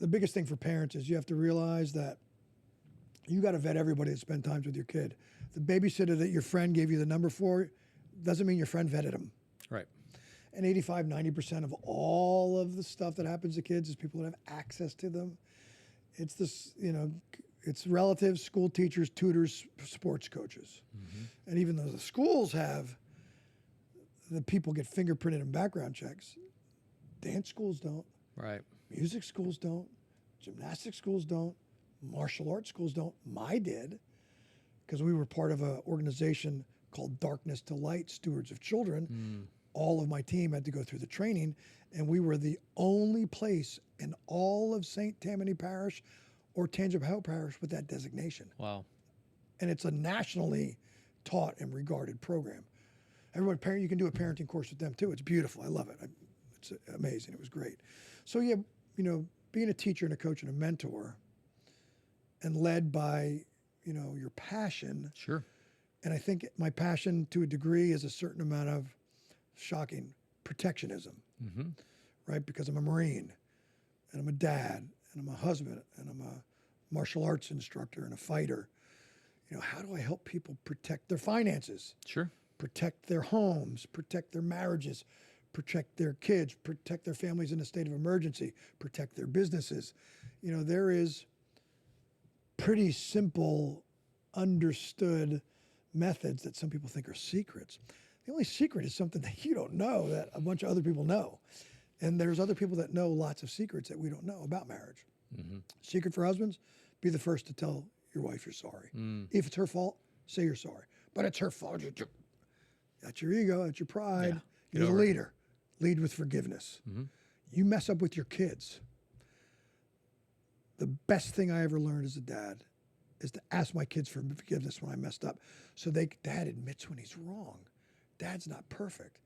biggest thing for parents is you have to realize that you got to vet everybody that spend time with your kid. The babysitter that your friend gave you the number for doesn't mean your friend vetted him. Right. And 85, 90% of all of the stuff that happens to kids is people that have access to them. It's this, it's relatives, school teachers, tutors, sports coaches. And even though the schools have, the people get fingerprinted in background checks, dance schools don't, Right. music schools don't, gymnastics schools don't, martial arts schools don't. My did, because we were part of an organization called Darkness to Light, Stewards of Children. All of my team had to go through the training, and we were the only place in all of St. Tammany Parish or Tangipahoa Parish with that designation. Wow. And it's a nationally taught and regarded program. Everyone, parent, you can do a parenting course with them too. It's beautiful. I love it. It's amazing. It was great. So yeah, being a teacher and a coach and a mentor, and led by, your passion. Sure. And I think my passion, to a degree, is a certain amount of shocking protectionism, right? Because I'm a Marine, and I'm a dad, and I'm a husband, and I'm a martial arts instructor and a fighter. How do I help people protect their finances, Sure. protect their homes, protect their marriages, protect their kids, protect their families in a state of emergency, protect their businesses? There is pretty simple, understood methods that some people think are secrets. The only secret is something that you don't know that a bunch of other people know. And there's other people that know lots of secrets that we don't know about marriage. Secret for husbands, be the first to tell your wife you're sorry. If it's her fault, say you're sorry. But it's her fault. That's your ego, that's your pride. Yeah. You're the leader. Lead with forgiveness. You mess up with your kids. The best thing I ever learned as a dad is to ask my kids for forgiveness when I messed up. So dad admits when he's wrong. Dad's not perfect.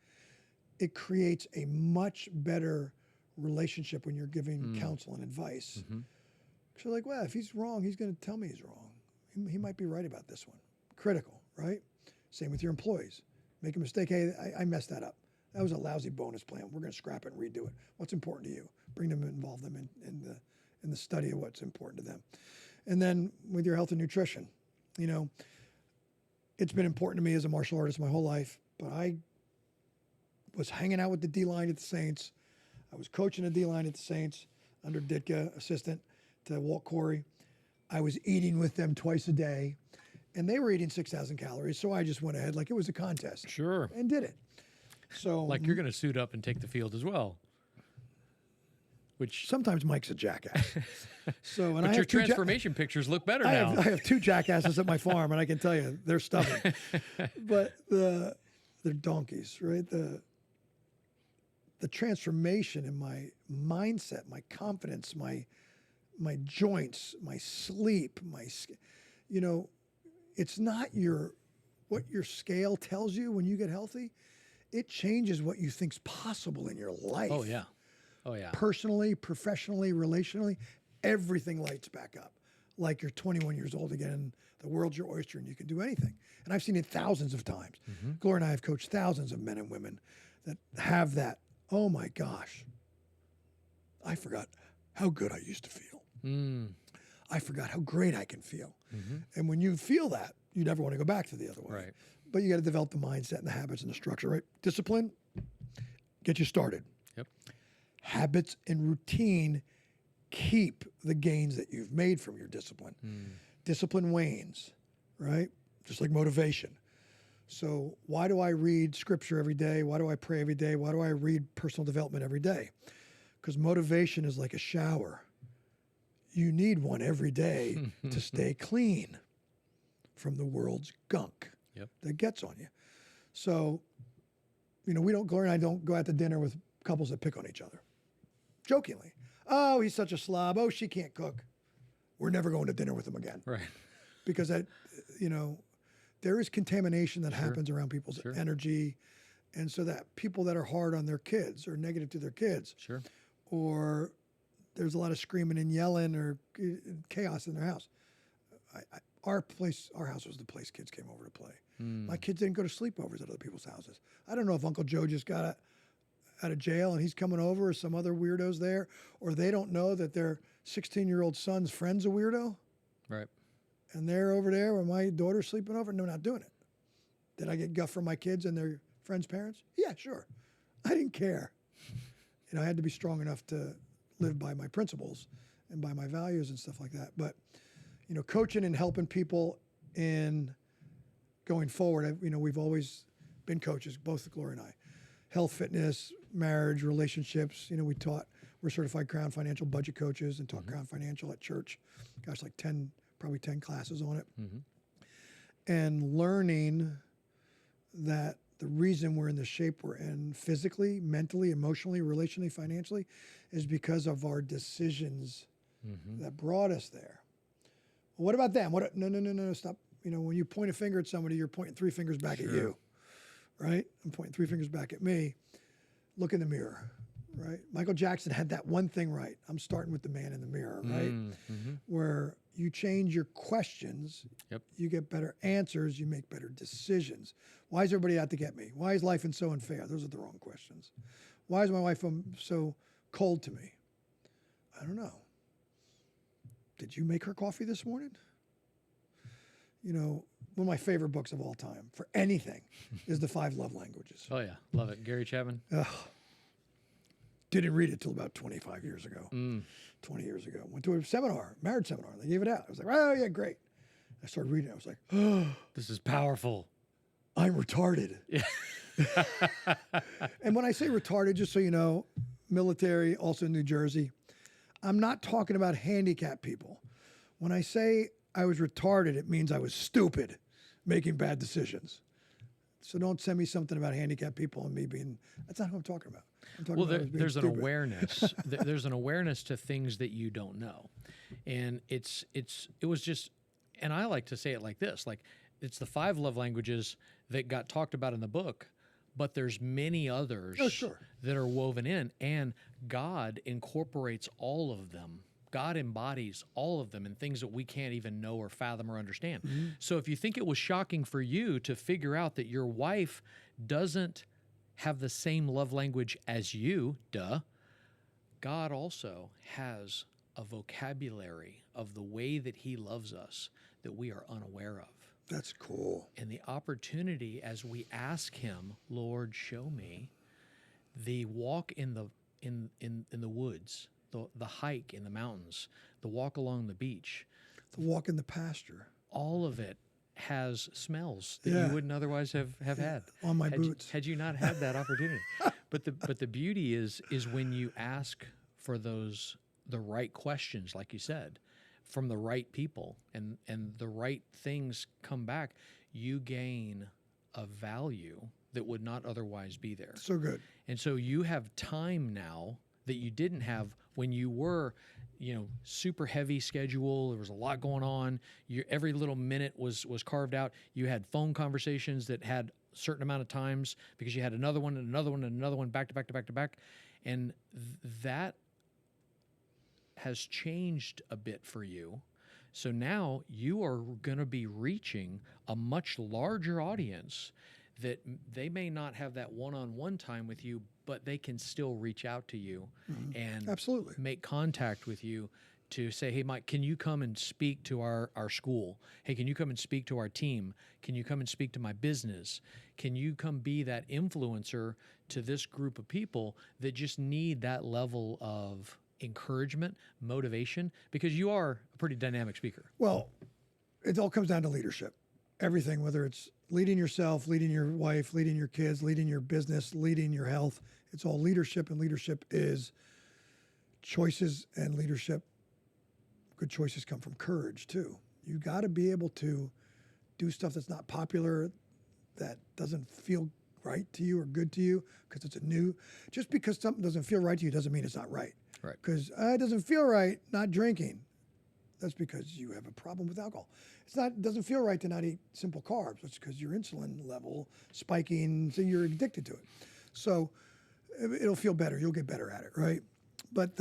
It creates a much better relationship when you're giving counsel and advice. So like, well, if he's wrong, he's going to tell me he's wrong. He might be right about this one. Critical, right? Same with your employees. Make a mistake. Hey, I messed that up. That was a lousy bonus plan. We're going to scrap it and redo it. What's important to you? Bring them, involve them in the study of what's important to them. And then with your health and nutrition, it's been important to me as a martial artist my whole life, but I was hanging out with the D-line at the Saints. I was coaching the D-line at the Saints under Ditka, assistant to Walt Corey. I was eating with them twice a day, and they were eating 6,000 calories, so I just went ahead like it was a contest. Sure. And did it. So Like you're going to suit up and take the field as well. Which sometimes Mike's a jackass. So, and but I your have two transformation pictures look better I now. have two jackasses at my farm, and I can tell you they're stubborn. But they're donkeys, right? The transformation in my mindset, my confidence, my joints, my sleep, it's not what your scale tells you when you get healthy. It changes what you think's possible in your life. Oh yeah. Oh yeah. Personally, professionally, relationally, everything lights back up. Like you're 21 years old again, and the world's your oyster, and you can do anything. And I've seen it thousands of times. Glori and I have coached thousands of men and women that have that. Oh my gosh, I forgot how good I used to feel. I forgot how great I can feel. And when you feel that, you never want to go back to the other way. Right. But you got to develop the mindset and the habits and the structure, right? Discipline, get you started. Yep. Habits and routine keep the gains that you've made from your discipline. Discipline wanes, right? Just like motivation. So why do I read scripture every day? Why do I pray every day? Why do I read personal development every day? Because motivation is like a shower. You need one every day to stay clean from the world's gunk. Yep. that gets on you. So, Gloria and I don't go out to dinner with couples that pick on each other. Jokingly. Oh, he's such a slob. Oh, she can't cook. We're never going to dinner with him again. Right. Because there is contamination that happens around people's energy. And so that people that are hard on their kids or negative to their kids, Sure. or there's a lot of screaming and yelling or chaos in their house. Our house was the place kids came over to play. My kids didn't go to sleepovers at other people's houses. I don't know if Uncle Joe just got out of jail and he's coming over, or some other weirdos there, or they don't know that their 16-year-old son's friend's a weirdo. Right. And they're over there where my daughter's sleeping over. No, not doing it. Did I get guff from my kids and their friends' parents? Yeah, sure. I didn't care. I had to be strong enough to live by my principles and by my values and stuff like that. But, coaching and helping people in going forward, we've always been coaches, both Glori and I. Health, fitness, marriage, relationships. We're certified Crown Financial budget coaches and taught Crown Financial at church. Gosh, like probably 10 classes on it. And learning that the reason we're in the shape we're in physically, mentally, emotionally, relationally, financially is because of our decisions that brought us there. Well, what about them? No, stop. When you point a finger at somebody, you're pointing 3 fingers back at you, right? I'm pointing 3 fingers back at me. Look in the mirror, right? Michael Jackson had that one thing right. I'm starting with the man in the mirror, right? Where you change your questions, you get better answers, you make better decisions. Why is everybody out to get me? Why is life so unfair? Those are the wrong questions. Why is my wife so cold to me? I don't know. Did you make her coffee this morning? One of my favorite books of all time for anything is The 5 Love Languages. Oh, yeah. Love it. Gary Chapman. Didn't read it till about 25 years ago, 20 years ago. Went to a seminar, marriage seminar. They gave it out. I was like, oh, yeah, great. I started reading it. I was like, oh, This is powerful. I'm retarded. And when I say retarded, just so you know, military, also in New Jersey, I'm not talking about handicapped people. When I say I was retarded, it means I was stupid, making bad decisions. So don't send me something about handicapped people and me being, that's not what I'm talking about. I'm talking about there's an stupid. awareness. There's an awareness to things that you don't know. And it was just, and I like to say it like this, like it's the 5 love languages that got talked about in the book, but there's many others that are woven in, and God incorporates all of them. God embodies all of them in things that we can't even know or fathom or understand. So if you think it was shocking for you to figure out that your wife doesn't have the same love language as you, God also has a vocabulary of the way that he loves us that we are unaware of. That's cool. And the opportunity as we ask him, Lord, show me, the walk in the woods, the hike in the mountains, the walk along the beach, The walk in the pasture. all of it has smells that you wouldn't otherwise have had On my boots. had you not had that opportunity. But the beauty is when you ask for the right questions, like you said, from the right people, and the right things come back, you gain a value that would not otherwise be there. So good. And so you have time now that you didn't have when you were, super heavy schedule. There was a lot going on. Every little minute was carved out. You had phone conversations that had a certain amount of times because you had another one and another one and another one back to back to back to back. And that has changed a bit for you. So now you are going to be reaching a much larger audience that they may not have that one-on-one time with you, but they can still reach out to you and Absolutely. make contact with you to say, hey, Mike, can you come and speak to our school? Hey, can you come and speak to our team? Can you come and speak to my business? Can you come be that influencer to this group of people that just need that level of encouragement, motivation, because you are a pretty dynamic speaker. Well, it all comes down to leadership. Everything, whether it's leading yourself, leading your wife, leading your kids, leading your business, leading your health, it's all leadership, and leadership is choices, and leadership, good choices come from courage too. You got to be able to do stuff that's not popular, that doesn't feel right to you or good to you because it's a new. Just because something doesn't feel right to you doesn't mean it's not right. Right. Because it doesn't feel right not drinking. That's because you have a problem with alcohol. It doesn't feel right to not eat simple carbs. It's because your insulin level spiking, so you're addicted to it. So it'll feel better. You'll get better at it, right? But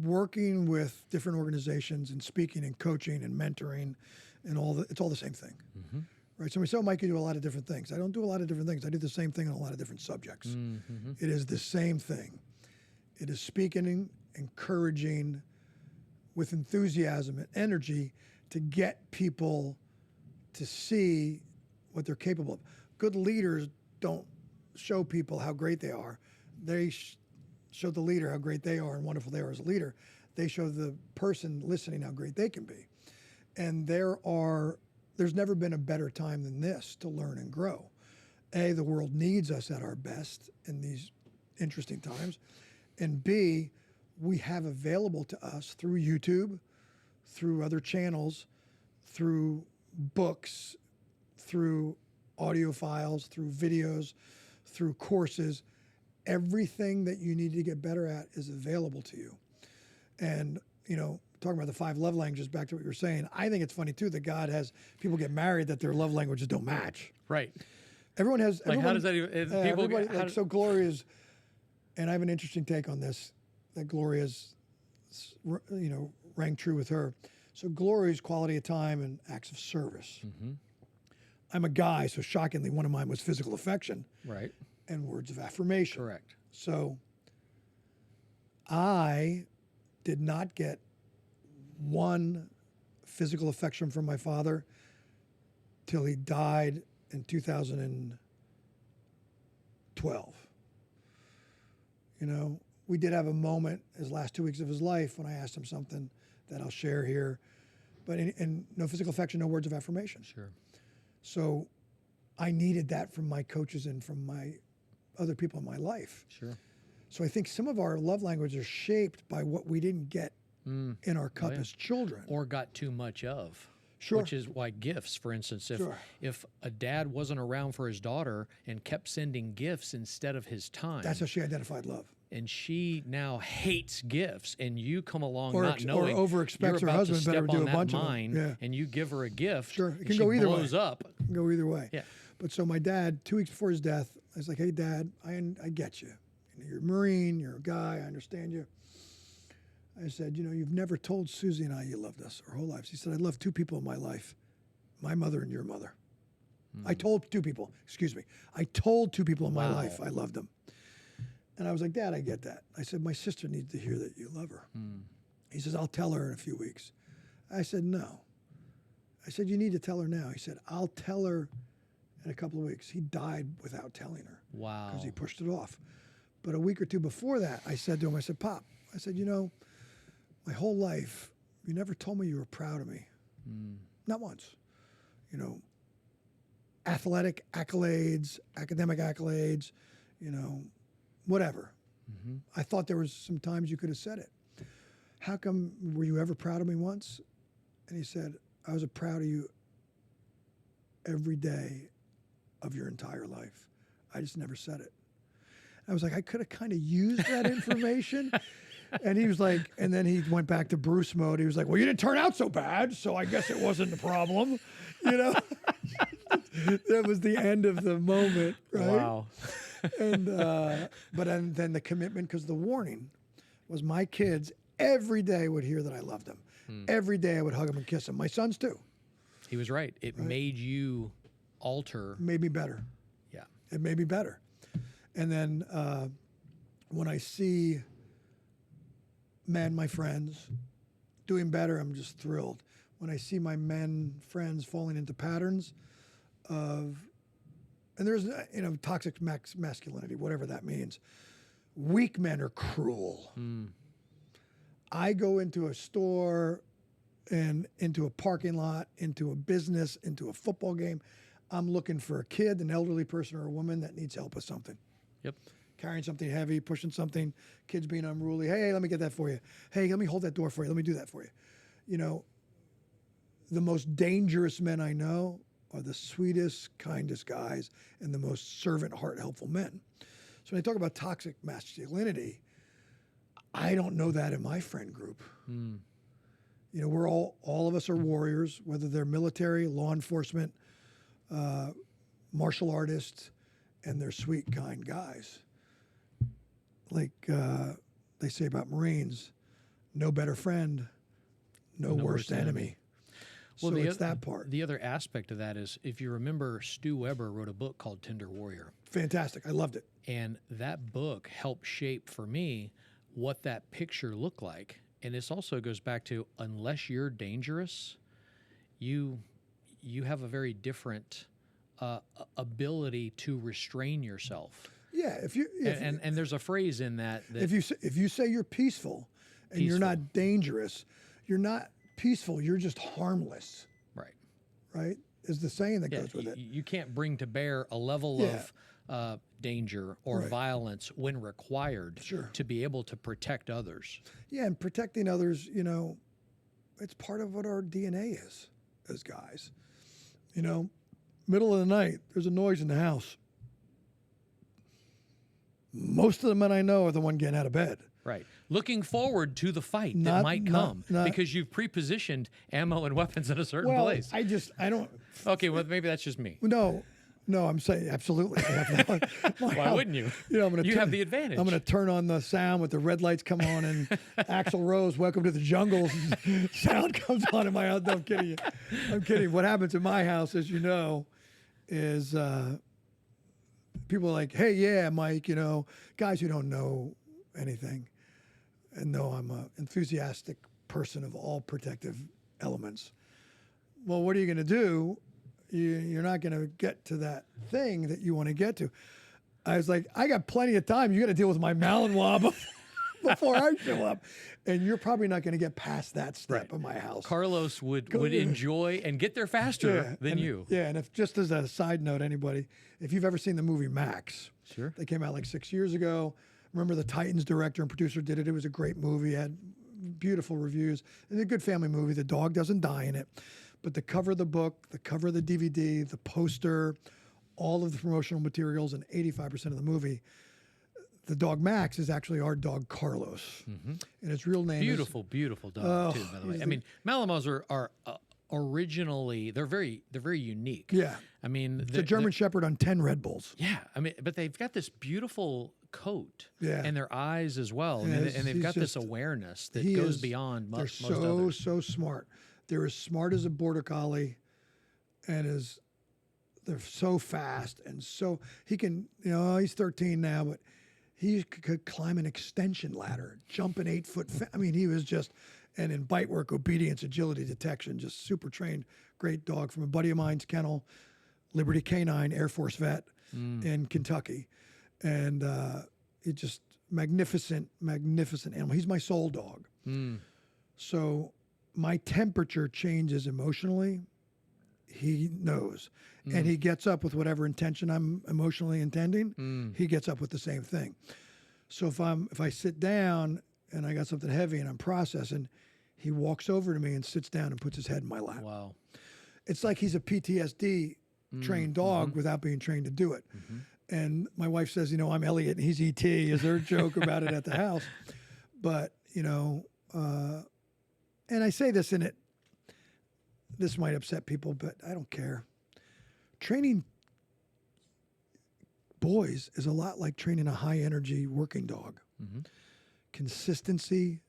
working with different organizations and speaking and coaching and mentoring and it's all the same thing, right? Somebody said, oh, Mike, you do a lot of different things. I don't do a lot of different things. I do the same thing on a lot of different subjects. It is the same thing. It is speaking, encouraging with enthusiasm and energy to get people to see what they're capable of. Good leaders don't show people how great they are. They show the leader how great they are and wonderful they are as a leader. They show the person listening how great they can be. And there's never been a better time than this to learn and grow. A, the world needs us at our best in these interesting times. And B, we have available to us through YouTube, through other channels, through books, through audio files, through videos, through courses. Everything that you need to get better at is available to you. And, talking about the 5 love languages, back to what you were saying, I think it's funny too that God has people get married that their love languages don't match. Right. Everyone has. Like, how does that even? So Glori is, and I have an interesting take on this, that Glori is, rang true with her. So Glori is quality of time and acts of service. I'm a guy, so shockingly, one of mine was physical affection. Right. And words of affirmation. Correct. So I did not get one physical affection from my father till he died in 2012. We did have a moment his last 2 weeks of his life when I asked him something that I'll share here, but and no physical affection, no words of affirmation. Sure. So I needed that from my coaches and from my other people in my life. Sure. So I think some of our love languages are shaped by what we didn't get in our cup as children. Or got too much of. Sure. Which is why gifts, for instance, Sure. if a dad wasn't around for his daughter and kept sending gifts instead of his time, That's how she identified love. and she now hates gifts, and you come along Or not knowing overexpects you're her about husband to better step do on a that bunch of them. mine, Yeah. and you give her a gift. Sure. It and can she go either way. blows up. It can go either way. Yeah. But so my dad, 2 weeks before his death, I was like, hey, Dad, I get you. You're a Marine, you're a guy, I understand you. I said, you've never told Susie and I you loved us our whole lives. He said, I love 2 people in my life, my mother and your mother. I told 2 people, I told 2 people in my life I loved them. And I was like, Dad, I get that. I said, my sister needs to hear that you love her. He says, I'll tell her in a few weeks. I said, no. I said, you need to tell her now. He said, I'll tell her in a couple of weeks. He died without telling her. Wow. Because he pushed it off. But a week or 2 before that, I said to him, I said, Pop, I said, my whole life, you never told me you were proud of me. Not once. Athletic accolades, academic accolades, whatever. I thought there was some times you could have said it. How come, were you ever proud of me once? And he said, I was proud of you every day of your entire life. I just never said it. I was like, I could have kind of used that information. And he was like, and then he went back to Bruce mode. He was like, well, you didn't turn out so bad, so I guess it wasn't the problem. That was the end of the moment, right? Wow. And then the commitment, because the warning was my kids every day would hear that I loved them. Every day I would hug them and kiss them. My sons too. He was right. It made you alter. Made me better. Yeah. It made me better. And then when I see men, my friends, doing better, I'm just thrilled. When I see my men friends falling into patterns of, and there's, toxic masculinity, whatever that means. Weak men are cruel. I go into a store and into a parking lot, into a business, into a football game. I'm looking for a kid, an elderly person, or a woman that needs help with something. Yep. Carrying something heavy, pushing something, kids being unruly. Hey, let me get that for you. Hey, let me hold that door for you. Let me do that for you. The most dangerous men I know are the sweetest, kindest guys and the most servant heart helpful men. So when I talk about toxic masculinity, I don't know that in my friend group. You know, we're all of us are warriors, whether they're military, law enforcement, martial artists, and they're sweet, kind guys. Like they say about Marines, no better friend, no worse enemy. Well, So it's that part. The other aspect of that is, if you remember, Stu Weber wrote a book called Tender Warrior. Fantastic. I loved it. And that book helped shape for me what that picture looked like. And this also goes back to, unless you're dangerous, you have a very different ability to restrain yourself. Yeah, And there's a phrase in that if you say you're peaceful and you're not dangerous, you're not peaceful, you're just harmless, right, right? Is the saying that goes with it. You can't bring to bear a level of danger or violence when required to be able to protect others. Yeah, and protecting others, you know, it's part of what our DNA is as guys. You know, middle of the night, there's a noise in the house. Most of the men I know are the one getting out of bed. Right. Looking forward to the fight that might come because you've pre-positioned ammo and weapons in a certain place. I don't. Okay, well, maybe that's just me. No, I'm saying absolutely. Why wouldn't you? You know, I'm gonna you have the advantage. I'm going to turn on the sound with the red lights come on and Axl Rose, "Welcome to the Jungle" sound comes on in my house. No, I'm kidding you. I'm kidding. What happens in my house, as you know, is people are like, "Hey, yeah, Mike," you know, guys who don't know anything and know I'm an enthusiastic person of all protective elements. Well, what are you going to do? You're not going to get to that thing that you want to get to. I was like, I got plenty of time. You got to deal with my Malinois before I show up. And you're probably not going to get past that step of my house. Carlos would enjoy and get there faster than you. Yeah, and if just as a side note, anybody, if you've ever seen the movie Max, sure, they came out like 6 years ago. Remember the Titans director and producer did it. It was a great movie. It had beautiful reviews. It's a good family movie. The dog doesn't die in it. But the cover of the book, the cover of the DVD, the poster, all of the promotional materials, and 85% of the movie, the dog Max is actually our dog Carlos. And his real name beautiful dog, too, by the way. I mean, Malinois are originally, they're very unique. Yeah. I mean, it's a German Shepherd on 10 Red Bulls. Yeah. I mean, but they've got this beautiful coat and their eyes as well. Yeah, and they've got this awareness that goes beyond most others. They're so smart. They're as smart as a border collie, and they're so fast, and so he can, you know, he's 13 now, but he could climb an extension ladder, jump an 8-foot I mean, he was just, and in bite work, obedience, agility, detection, just super trained, great dog from a buddy of mine's kennel, Liberty Canine, Air Force vet in Kentucky. And it just magnificent animal. He's my soul dog. So my temperature changes emotionally. He knows. And he gets up with whatever intention I'm emotionally intending. He gets up with the same thing. So if I sit down and I got something heavy and I'm processing, he walks over to me and sits down and puts his head in my lap. Wow. It's like he's a PTSD trained dog without being trained to do it. And my wife says, you know, I'm Elliot and he's ET, is their joke about it at the house. But, you know, and I say this this might upset people, but I don't care. Training boys is a lot like training a high energy working dog. Consistency,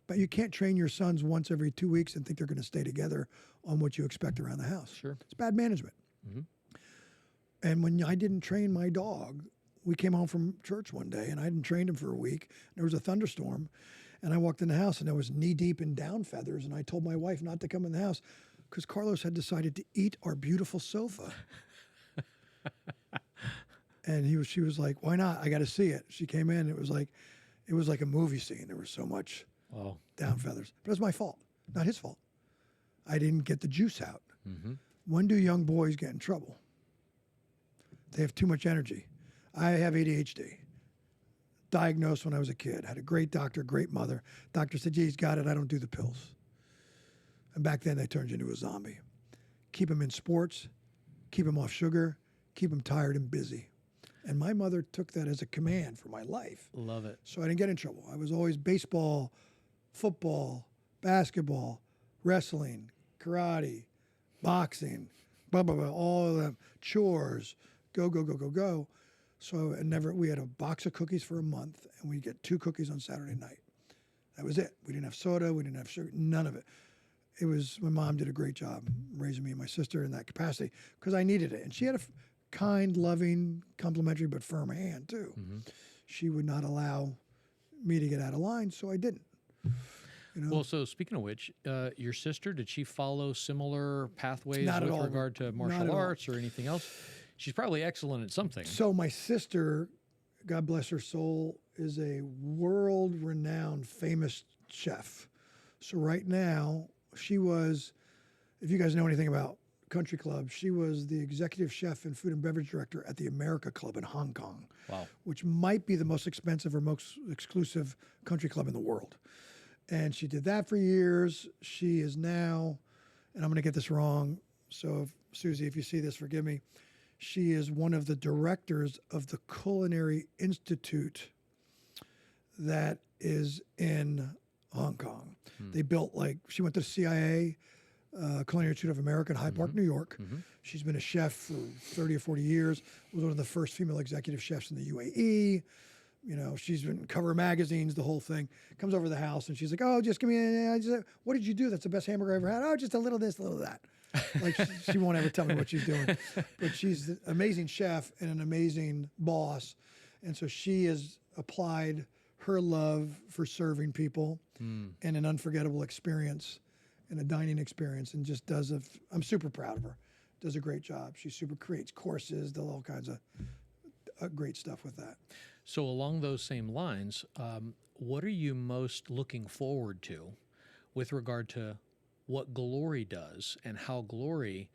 but you can't train your sons once every 2 weeks and think they're going to stay together on what you expect around the house. Sure. It's bad management. And when I didn't train my dog, we came home from church one day and I hadn't trained him for a week. There was a thunderstorm and I walked in the house and I was knee deep in down feathers. And I told my wife not to come in the house because Carlos had decided to eat our beautiful sofa. And she was like, why not? I got to see it. She came in. It was like a movie scene. There was so much down feathers, but it was my fault, not his fault. I didn't get the juice out. When do young boys get in trouble? They have too much energy. I have ADHD. Diagnosed when I was a kid. Had a great doctor, great mother. Doctor said, he's got it. I don't do the pills. And back then they turned you into a zombie. Keep him in sports, keep them off sugar, keep them tired and busy. And my mother took that as a command for my life. Love it. So I didn't get in trouble. I was always baseball, football, basketball, wrestling, karate, boxing, blah, blah, blah, all of them, chores, go, go, go, go, go. So we had a box of cookies for a month, and we'd get 2 cookies on Saturday night. That was it. We didn't have soda. We didn't have sugar, none of it. My mom did a great job raising me and my sister in that capacity because I needed it. And she had a kind, loving, complimentary, but firm hand too. She would not allow me to get out of line, so I didn't. You know? Well, so speaking of which, your sister, did she follow similar pathways Not at with all. regard to Not martial at all. arts or anything else? She's probably excellent at something. So my sister, God bless her soul, is a world-renowned, famous chef. So right now, she was, if you guys know anything about country clubs, she was the executive chef and food and beverage director at the America Club in Hong Kong. Wow. Which might be the most expensive or most exclusive country club in the world. And she did that for years. She is now, and I'm going to get this wrong, so Susie, if you see this, forgive me. She is one of the directors of the Culinary Institute that is in Hong Kong. They built, she went to the CIA, Culinary Institute of America in Hyde Park, New York. She's been a chef for 30 or 40 years, was one of the first female executive chefs in the UAE. You know, she's been cover magazines, the whole thing. Comes over to the house and she's like, oh, just give me, what did you do? That's the best hamburger I ever had. Oh, just a little this, a little that. Like she won't ever tell me what she's doing. But she's an amazing chef and an amazing boss. And so she has applied her love for serving people and an unforgettable experience and a dining experience and just I'm super proud of her. Does a great job. She creates courses, does all kinds of great stuff with that. So along those same lines, what are you most looking forward to with regard to what Glori does and how Glori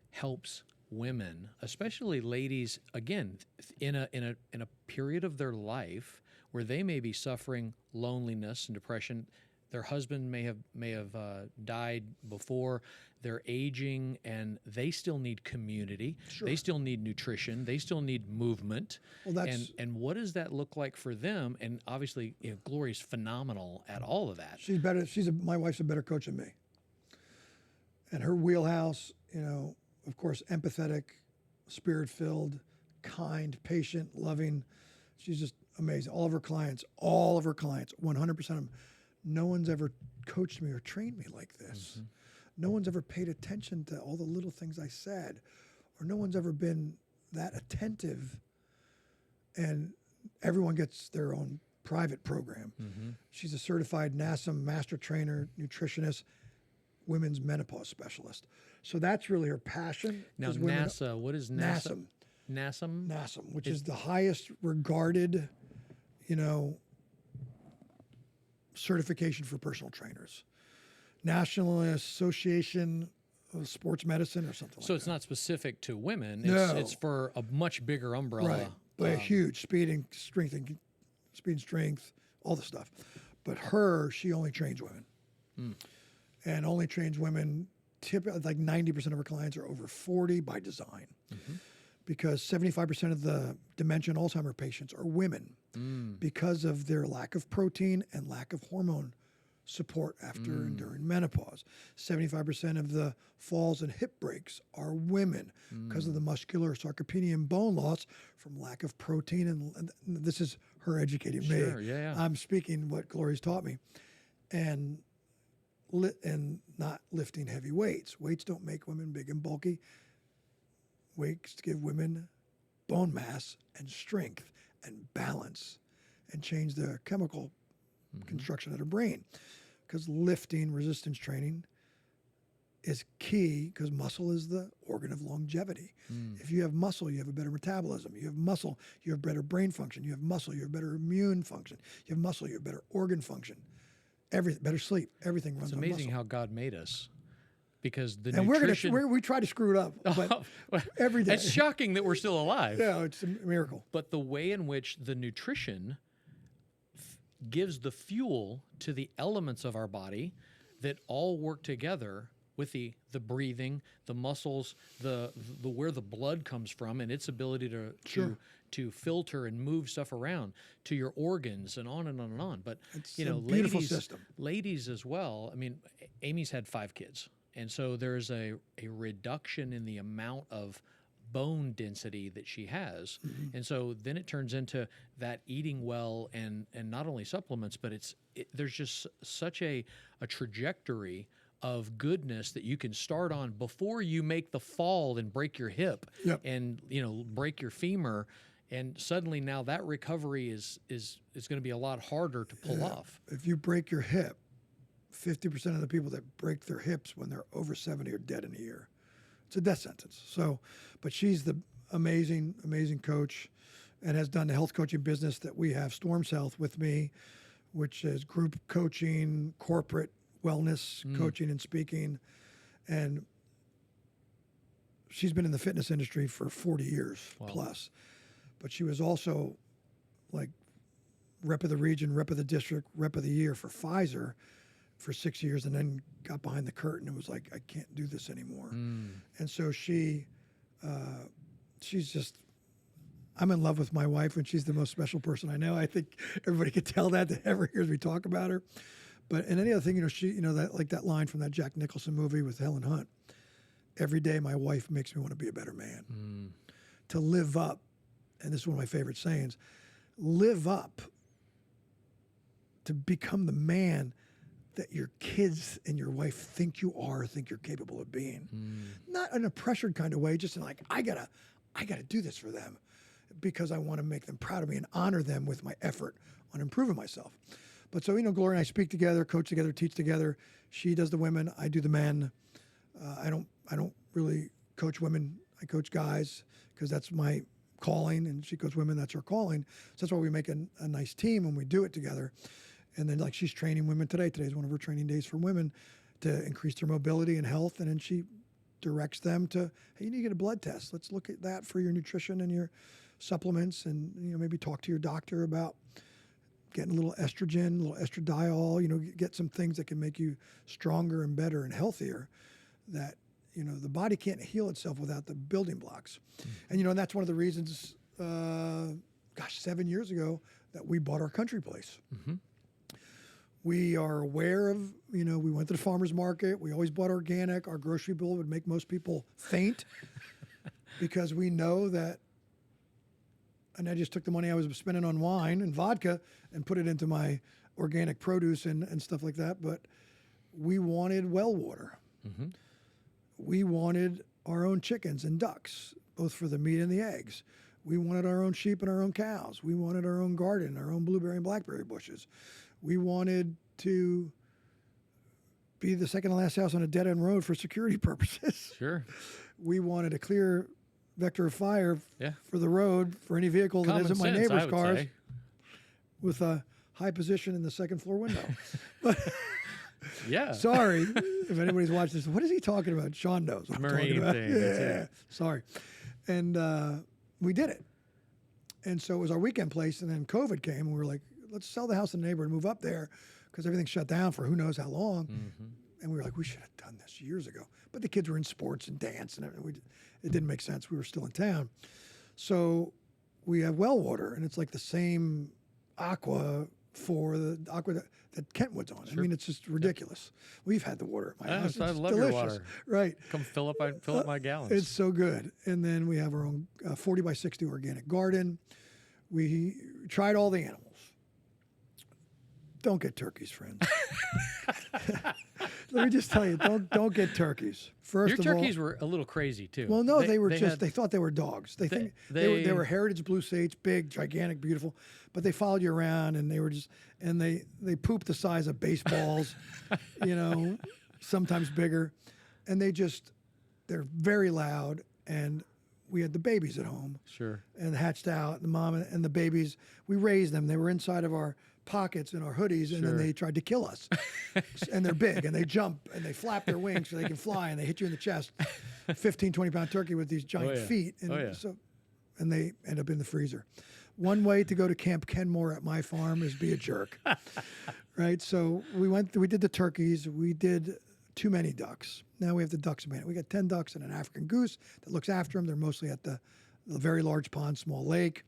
helps women, especially ladies, again, in a period of their life where they may be suffering loneliness and depression. Their husband may have died before. They're aging, and they still need community. Sure. They still need nutrition. They still need movement. Well, and what does that look like for them? And obviously, Glori's phenomenal at all of that. She's better. My wife's a better coach than me. And her wheelhouse, of course, empathetic, spirit-filled, kind, patient, loving. She's just amazing. All of her clients, 100% of them. No one's ever coached me or trained me like this. No one's ever paid attention to all the little things I said, or no one's ever been that attentive. And everyone gets their own private program. She's a certified NASM master trainer, nutritionist, women's menopause specialist. So that's really her passion. Now, NASA, what is NASA? NASM? NASM, which is the highest regarded, certification for personal trainers. National Association of Sports Medicine or something like that. So it's not specific to women. No. It's for a much bigger umbrella. Right. But a huge speed and strength, all the stuff. But she only trains women. And only trains women, like 90% of her clients are over 40 by design. Because 75% of the dementia and Alzheimer patients are women because of their lack of protein and lack of hormone support after and during menopause. 75% of the falls and hip breaks are women because of the muscular sarcopenian bone loss from lack of protein. And this is her educating me. Sure, yeah. I'm speaking what Glori's taught me. And not lifting heavy weights. Weights don't make women big and bulky. Weights give women bone mass and strength and balance and change the chemical construction of their brain. Because lifting, resistance training is key because muscle is the organ of longevity. If you have muscle, you have a better metabolism. You have muscle, you have better brain function. You have muscle, you have better immune function. You have muscle, you have better organ function. Better sleep. Everything runs on muscle. It's amazing how God made us. Because the and nutrition... we try to screw it up, but every day. It's shocking that we're still alive. Yeah, it's a miracle. But the way in which the nutrition gives the fuel to the elements of our body that all work together with the breathing, the muscles, the where the blood comes from, and its ability to filter and move stuff around, to your organs, and on and on and on. But It's you know, a beautiful ladies, system. ladies as well. I mean, Amy's had 5 kids, and so there's a reduction in the amount of bone density that she has, and so then it turns into that eating well and not only supplements, but there's just such a trajectory of goodness that you can start on before you make the fall and break your hip Yep. and break your femur, and suddenly now that recovery is going to be a lot harder to pull off. If you break your hip, 50% of the people that break their hips when they're over 70 are dead in a year. It's a death sentence. So, but she's the amazing coach, and has done the health coaching business that we have, Storms Health, with me, which is group coaching, corporate wellness coaching and speaking. And she's been in the fitness industry for 40 years plus. But she was also like rep of the region, rep of the district, rep of the year for Pfizer for 6 years, and then got behind the curtain and was like, I can't do this anymore. And so she's just, I'm in love with my wife, and she's the most special person I know. I think everybody could tell that ever hears me talk about her. But and any other thing, she, that like that line from that Jack Nicholson movie with Helen Hunt. Every day, my wife makes me want to be a better man. To live up, and this is one of my favorite sayings, live up to become the man that your kids and your wife think you are, think you're capable of being. Not in a pressured kind of way, just in like, I gotta do this for them because I want to make them proud of me and honor them with my effort on improving myself. But so, Glori and I speak together, coach together, teach together. She does the women, I do the men. I don't really coach women. I coach guys because that's my calling, and she coaches women, that's her calling. So that's why we make a nice team when we do it together. And then like she's training women today. Today's one of her training days for women to increase their mobility and health. And then she directs them to, hey, you need to get a blood test. Let's look at that for your nutrition and your supplements, and maybe talk to your doctor about getting a little estrogen, a little estradiol, get some things that can make you stronger and better and healthier, that, the body can't heal itself without the building blocks. And, and that's one of the reasons, 7 years ago that we bought our country place. We are aware of, we went to the farmer's market. We always bought organic. Our grocery bill would make most people faint because we know that, and I just took the money I was spending on wine and vodka and put it into my organic produce and stuff like that. But we wanted well water. We wanted our own chickens and ducks, both for the meat and the eggs. We wanted our own sheep and our own cows. We wanted our own garden, our own blueberry and blackberry bushes. We wanted to be the second to last house on a dead-end road for security purposes. Sure. We wanted a clear vector of fire Yeah. for the road for any vehicle that Common isn't my sense, I neighbor's would cars, say. with a high position in the second floor window. But Yeah. sorry if anybody's watching this. What is he talking about? Sean knows what I'm talking Marine about. thing, Yeah, that's it. sorry. And we did it. And so it was our weekend place, and then COVID came, and we were like, let's sell the house in the neighborhood and move up there because everything shut down for who knows how long. And we were like, we should have done this years ago. But the kids were in sports and dance and everything. It didn't make sense. We were still in town. So we have well water, and it's like the same aqua for the aqua that Kentwood's on. I mean, it's just ridiculous. We've had the water at my house. I It's love delicious. your water. Right. Come fill up my gallons. It's so good. And then we have our own 40 by 60 organic garden. We tried all the animals. Don't get turkeys, friends. Let me just tell you, don't get turkeys. First Your of all, turkeys were a little crazy too. well, no, they had- thought they were dogs. They were heritage blue sates, big, gigantic, beautiful, but they followed you around, and they were just, and they pooped the size of baseballs, sometimes bigger, and they're very loud. And we had the babies at home, Sure. and hatched out. The mom and the babies, we raised them. They were inside of our pockets in our hoodies, and then they tried to kill us. And they're big, and they jump, and they flap their wings so they can fly, and they hit you in the chest. 15, 20-pound turkey with these giant feet. And and they end up in the freezer. One way to go to Camp Kenmore at my farm is be a jerk. Right? So we did the turkeys. We did too many ducks. Now we have the ducks man. We got 10 ducks and an African goose that looks after them. They're mostly at the very large pond, small lake.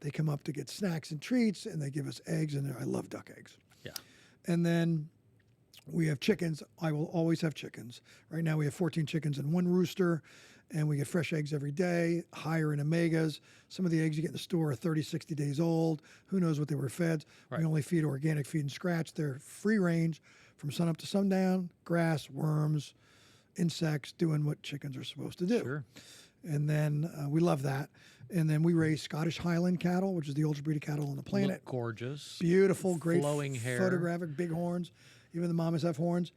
They come up to get snacks and treats, and they give us eggs, and I love duck eggs. Yeah. And then we have chickens. I will always have chickens. Right now we have 14 chickens and 1 rooster, and we get fresh eggs every day, higher in omegas. Some of the eggs you get in the store are 30, 60 days old. Who knows what they were fed? Right. We only feed organic feed and scratch. They're free range from sunup to sundown, grass, worms, insects, doing what chickens are supposed to do. Sure. And then we love that. And then we raise Scottish Highland cattle, which is the oldest breed of cattle on the planet. Look gorgeous. Beautiful, great flowing hair. photographic, big horns. Even the mamas have horns.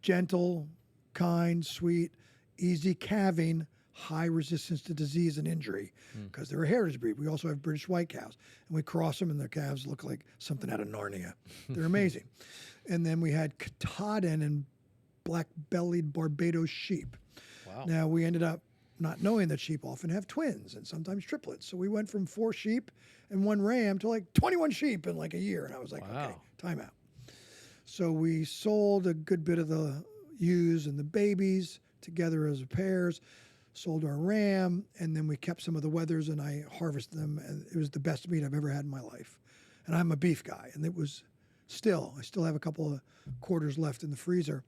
Gentle, kind, sweet, easy calving, high resistance to disease and injury because they're a heritage breed. We also have British white cows, and we cross them, and their calves look like something out of Narnia. They're amazing. And then we had Katahdin and black-bellied Barbados sheep. Wow. Now, we ended up not knowing that sheep often have twins and sometimes triplets. So we went from 4 sheep and 1 ram to like 21 sheep in like a year. And I was like, Wow. okay, time out. So we sold a good bit of the ewes and the babies together as pairs, sold our ram, and then we kept some of the wethers and I harvested them. And it was the best meat I've ever had in my life. And I'm a beef guy. And I still have a couple of quarters left in the freezer.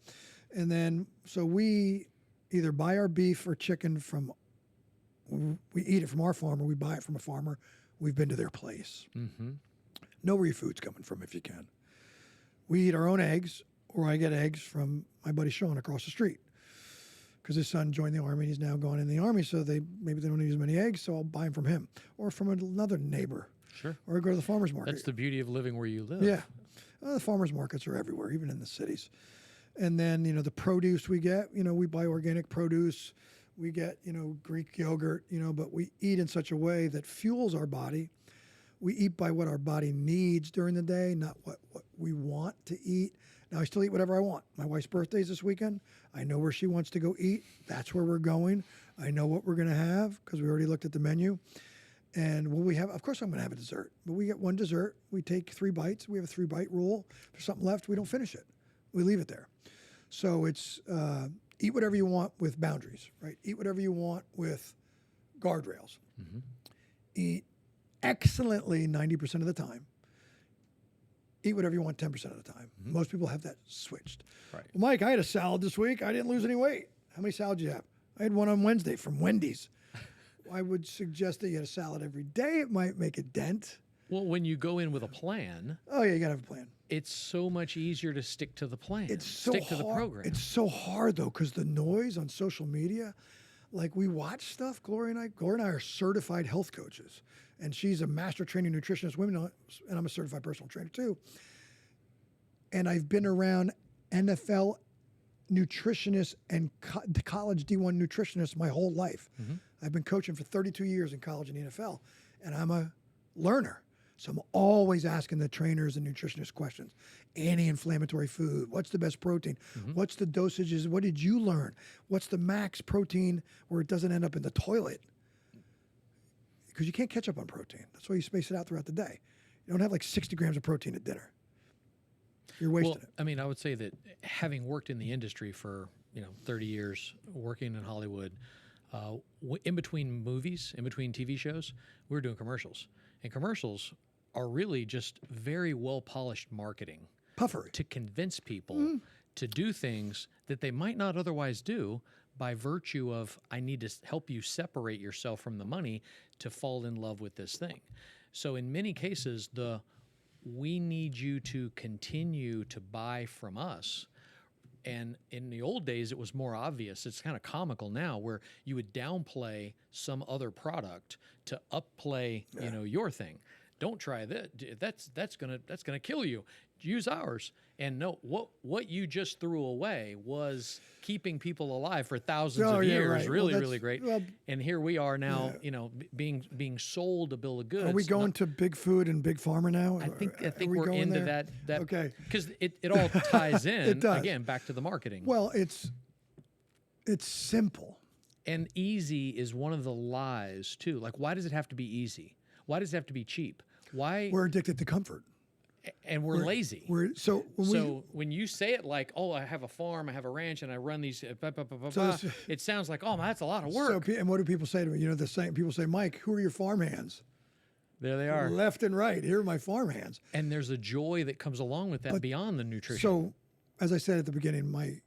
And then, so we either buy our beef or chicken we eat it from our farm or we buy it from a farmer. We've been to their place. Mm-hmm. Know where your food's coming from if you can. We eat our own eggs, or I get eggs from my buddy Sean across the street. Because his son joined the Army, and he's now gone in the Army, so maybe they don't use many eggs, so I'll buy them from him. Or from another neighbor. Sure. Or I go to the farmer's market. That's the beauty of living where you live. Yeah. The farmers markets are everywhere, even in the cities. And then, the produce we get, we buy organic produce. We get, Greek yogurt, but we eat in such a way that fuels our body. We eat by what our body needs during the day, not what we want to eat. Now, I still eat whatever I want. My wife's birthday's this weekend. I know where she wants to go eat. That's where we're going. I know what we're going to have because we already looked at the menu. And will we have, of course I'm going to have a dessert, but we get 1 dessert. We take 3 bites. We have a 3-bite rule. If there's something left, we don't finish it. We leave it there. So it's eat whatever you want with boundaries, right? Eat whatever you want with guardrails. Mm-hmm. Eat excellently 90% of the time. Eat whatever you want 10% of the time. Mm-hmm. Most people have that switched. Right. Well, Mike, I had a salad this week. I didn't lose any weight. How many salads do you have? I had one on Wednesday from Wendy's. I would suggest that you had a salad every day. It might make a dent. Well, when you go in with a plan, Oh, yeah, you got to have a plan. it's so much easier to stick to the plan. It's so stick to the hard. program. It's so hard, though, because the noise on social media, like we watch stuff, Glori and I are certified health coaches. And she's a master training nutritionist, and I'm a certified personal trainer, too. And I've been around NFL nutritionists and college D1 nutritionists my whole life. Mm-hmm. I've been coaching for 32 years in college and the NFL, and I'm a learner. So I'm always asking the trainers and nutritionists questions. Anti-inflammatory food. What's the best protein? Mm-hmm. What's the dosages? What did you learn? What's the max protein where it doesn't end up in the toilet? Because you can't catch up on protein. That's why you space it out throughout the day. You don't have like 60 grams of protein at dinner. You're wasting it. I mean, I would say that having worked in the industry for 30 years, working in Hollywood, in between movies, in between TV shows, we were doing commercials, and commercials are really just very well polished marketing Puffery. to convince people to do things that they might not otherwise do by virtue of I need to help you separate yourself from the money to fall in love with this thing. So in many cases, we need you to continue to buy from us. And in the old days, it was more obvious. It's kind of comical now where you would downplay some other product to upplay, your thing. Don't try that. That's gonna kill you. Use ours. And no, what you just threw away was keeping people alive for thousands of years. Right. Really, Well, really great. well, and here we are now, being sold a bill of goods. Are we going to Big Food and Big Pharma now? I think Are we're going into there? that. Okay. Because it all ties in It does. again back to the marketing. Well, it's simple. And easy is one of the lies too. Like, why does it have to be easy? Why does it have to be cheap? Why? We're addicted to comfort. and we're lazy. So When you say it like, oh, I have a farm, I have a ranch, and I run these, So it sounds like, oh, that's a lot of so work. and what do people say to me? You know, the same people say, Mike, who are your farm hands? There they are. Left and right. Here are my farm hands. And there's a joy that comes along with that beyond the nutrition. So, as I said at the beginning, my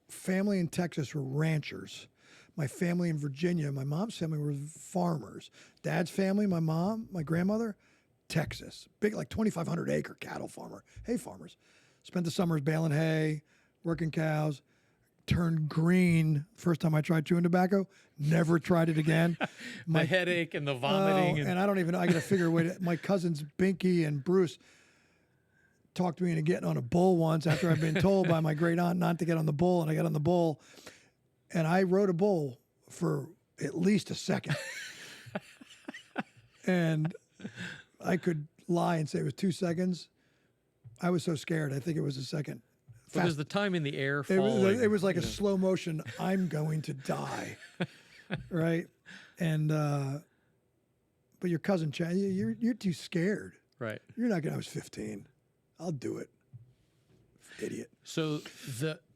family in Texas were ranchers. My family in Virginia, my mom's family were farmers. Dad's family, my mom, my grandmother, Texas. Big, like 2,500 acre cattle farmer, hay farmers. Spent the summers baling hay, working cows. Turned green first time I tried chewing tobacco. Never tried it again. The headache and the vomiting. And I don't even know. I got to figure a way to. My cousins Binky and Bruce talked me into getting on a bull once after I'd been told by my great aunt not to get on the bull, and I got on the bull, and I rode a bull for at least a second, and I could lie and say it was 2 seconds. I was so scared. I think it was a second. Because the time in the air It falling. was like a slow motion. I'm going to die, right? And but your cousin Chad, you're too scared. Right. You're not gonna. I was 15. I'll do it. Idiot. So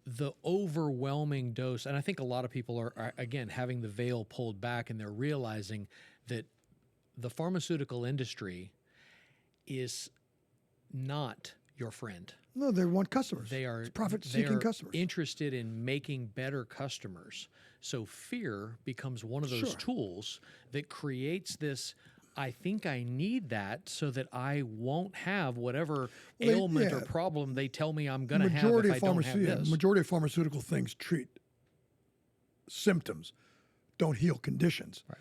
the overwhelming dose, and I think a lot of people are again having the veil pulled back, and they're realizing that the pharmaceutical industry is not your friend. No, they want customers. They are profit-seeking customers. interested in making better customers. So fear becomes one of those Sure. tools that creates this. I think I need that so that I won't have whatever ailment or yeah. problem they tell me I'm going to have if I don't have this. Majority of pharmaceutical things treat symptoms, don't heal conditions. Right.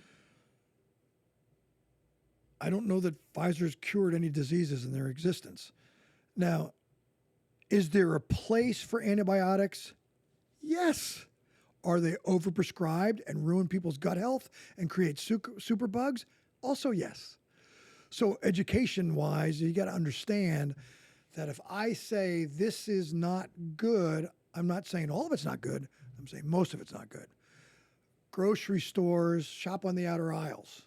I don't know that Pfizer's cured any diseases in their existence. Now, is there a place for antibiotics? Yes. Are they overprescribed and ruin people's gut health and create super bugs? Also, yes. So education-wise, you got to understand that if I say this is not good, I'm not saying all of it's not good. I'm saying most of it's not good. Grocery stores, shop on the outer aisles.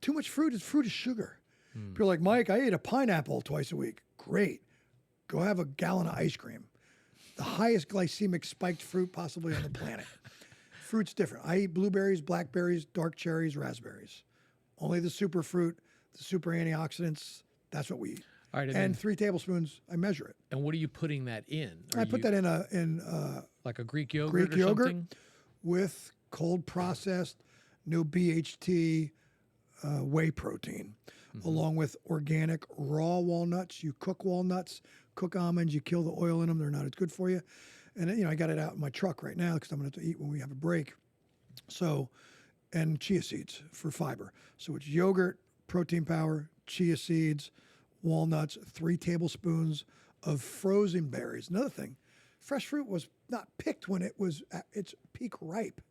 Too much fruit is sugar. People are like, Mike, I ate a pineapple twice a week. Great. Go have a gallon of ice cream. The highest glycemic spiked fruit possibly on the planet. Fruit's different. I eat blueberries, blackberries, dark cherries, raspberries. Only the super fruit, the super antioxidants, that's what we eat. All right, And 3 tablespoons, I measure it. And what are you putting that in? I put that in like a Greek yogurt Greek or yogurt something? with cold processed, no BHT whey protein, along with organic raw walnuts. You cook walnuts, cook almonds, you kill the oil in them. They're not as good for you. And I got it out in my truck right now because I'm going to have to eat when we have a break. So, and chia seeds for fiber. So it's yogurt, protein powder, chia seeds, walnuts, 3 tablespoons of frozen berries. Another thing, fresh fruit was not picked when it was at its peak ripe.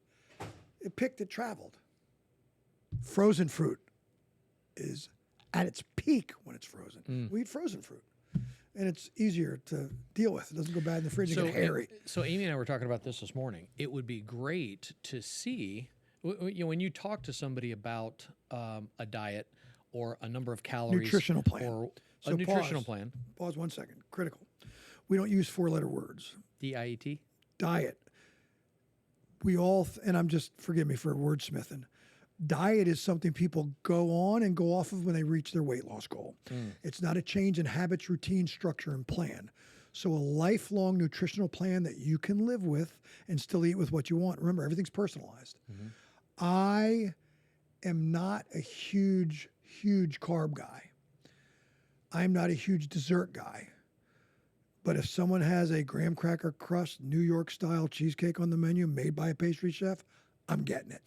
It traveled. Frozen fruit is at its peak when it's frozen. We eat frozen fruit. And it's easier to deal with. It doesn't go bad in the fridge and get hairy. So Amy and I were talking about this morning. It would be great to see, when you talk to somebody about a diet or a number of calories. Nutritional plan. Or So a nutritional pause. plan. Pause 1 second. Critical. We don't use 4-letter words. DIET. Diet. We all, and I'm just, forgive me for wordsmithing. Diet is something people go on and go off of when they reach their weight loss goal. It's not a change in habits, routine, structure, and plan. So a lifelong nutritional plan that you can live with and still eat with what you want. Remember, everything's personalized. I am not a huge carb guy. I'm not a huge dessert guy. But if someone has a graham cracker crust, New York style cheesecake on the menu made by a pastry chef, I'm getting it.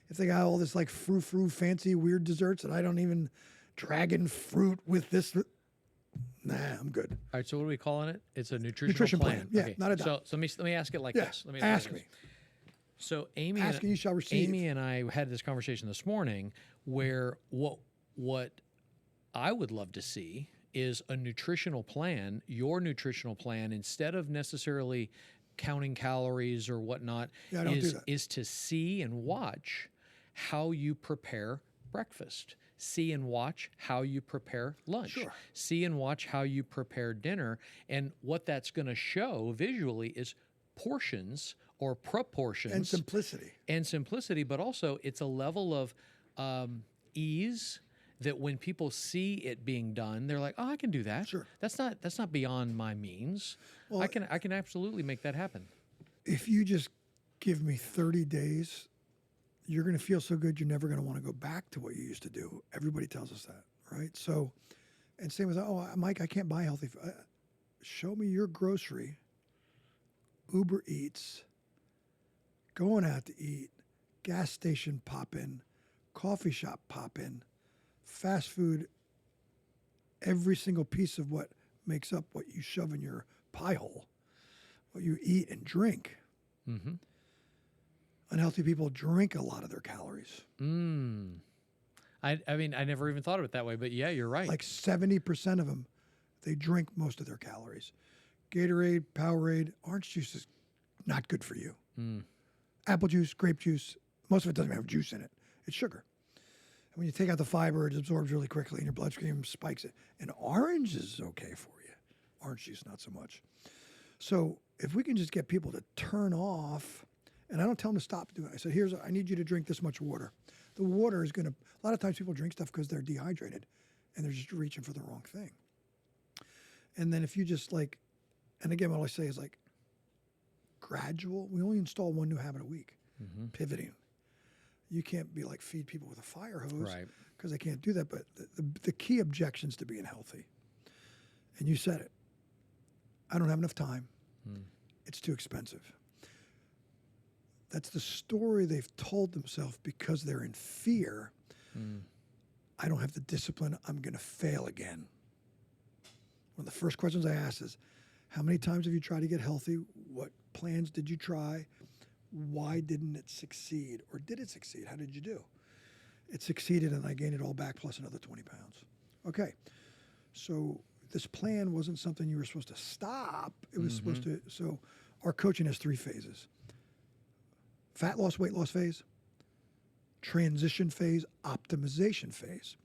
If they got all this like frou-frou fancy weird desserts that I don't even, dragon fruit with this, nah, I'm good. All right, so what are we calling it? It's a nutritional Nutrition plan. Yeah, not a diet. So let me ask it like Yeah, this. Let me ask it like me. this. So Amy Ask and you shall receive. Amy and I had this conversation this morning where what I would love to see is a nutritional plan, your nutritional plan, instead of necessarily counting calories or whatnot, Yeah, I don't do that. is to see and watch how you prepare breakfast. see and watch how you prepare lunch. Sure. See and watch how you prepare dinner. And what that's going to show visually is portions or proportions. And simplicity, but also it's a level of ease that when people see it being done, they're like, "Oh, I can do that. Sure. That's not beyond my means. Well, I can absolutely make that happen." If you just give me 30 days, you're going to feel so good you're never going to want to go back to what you used to do. Everybody tells us that, right? So, and same with, oh, Mike, I can't buy healthy food. Show me your grocery, Uber Eats, going out to eat, gas station pop in, coffee shop pop in, fast food, every single piece of what makes up what you shove in your pie hole, what you eat and drink. Mm-hmm. Unhealthy people drink a lot of their calories. I mean, I never even thought of it that way, but yeah, you're right. Like 70% of them, they drink most of their calories. Gatorade, Powerade, orange juice is not good for you. Apple juice, grape juice, most of it doesn't have juice in it. It's sugar. And when you take out the fiber, it absorbs really quickly and your bloodstream spikes it. And orange is okay for you. Orange juice, not so much. So if we can just get people to turn off, and I don't tell them to stop doing it. I said, I need you to drink this much water. The water is going to, a lot of times people drink stuff because they're dehydrated and they're just reaching for the wrong thing. And then if you just like, and again, what I say is like gradual, we only install one new habit a week, pivoting. You can't be like feed people with a fire hose because they can't do that. But the key objections to being healthy, and you said it, I don't have enough time. It's too expensive. That's the story they've told themselves because they're in fear. I don't have the discipline. I'm going to fail again. One of the first questions I ask is, how many times have you tried to get healthy? What plans did you try? Why didn't it succeed? Or did it succeed? How did you do? It succeeded and I gained it all back plus another 20 pounds. Okay. So this plan wasn't something you were supposed to stop. It was supposed to, so our coaching has 3 phases. Fat loss, weight loss phase, transition phase, optimization phase.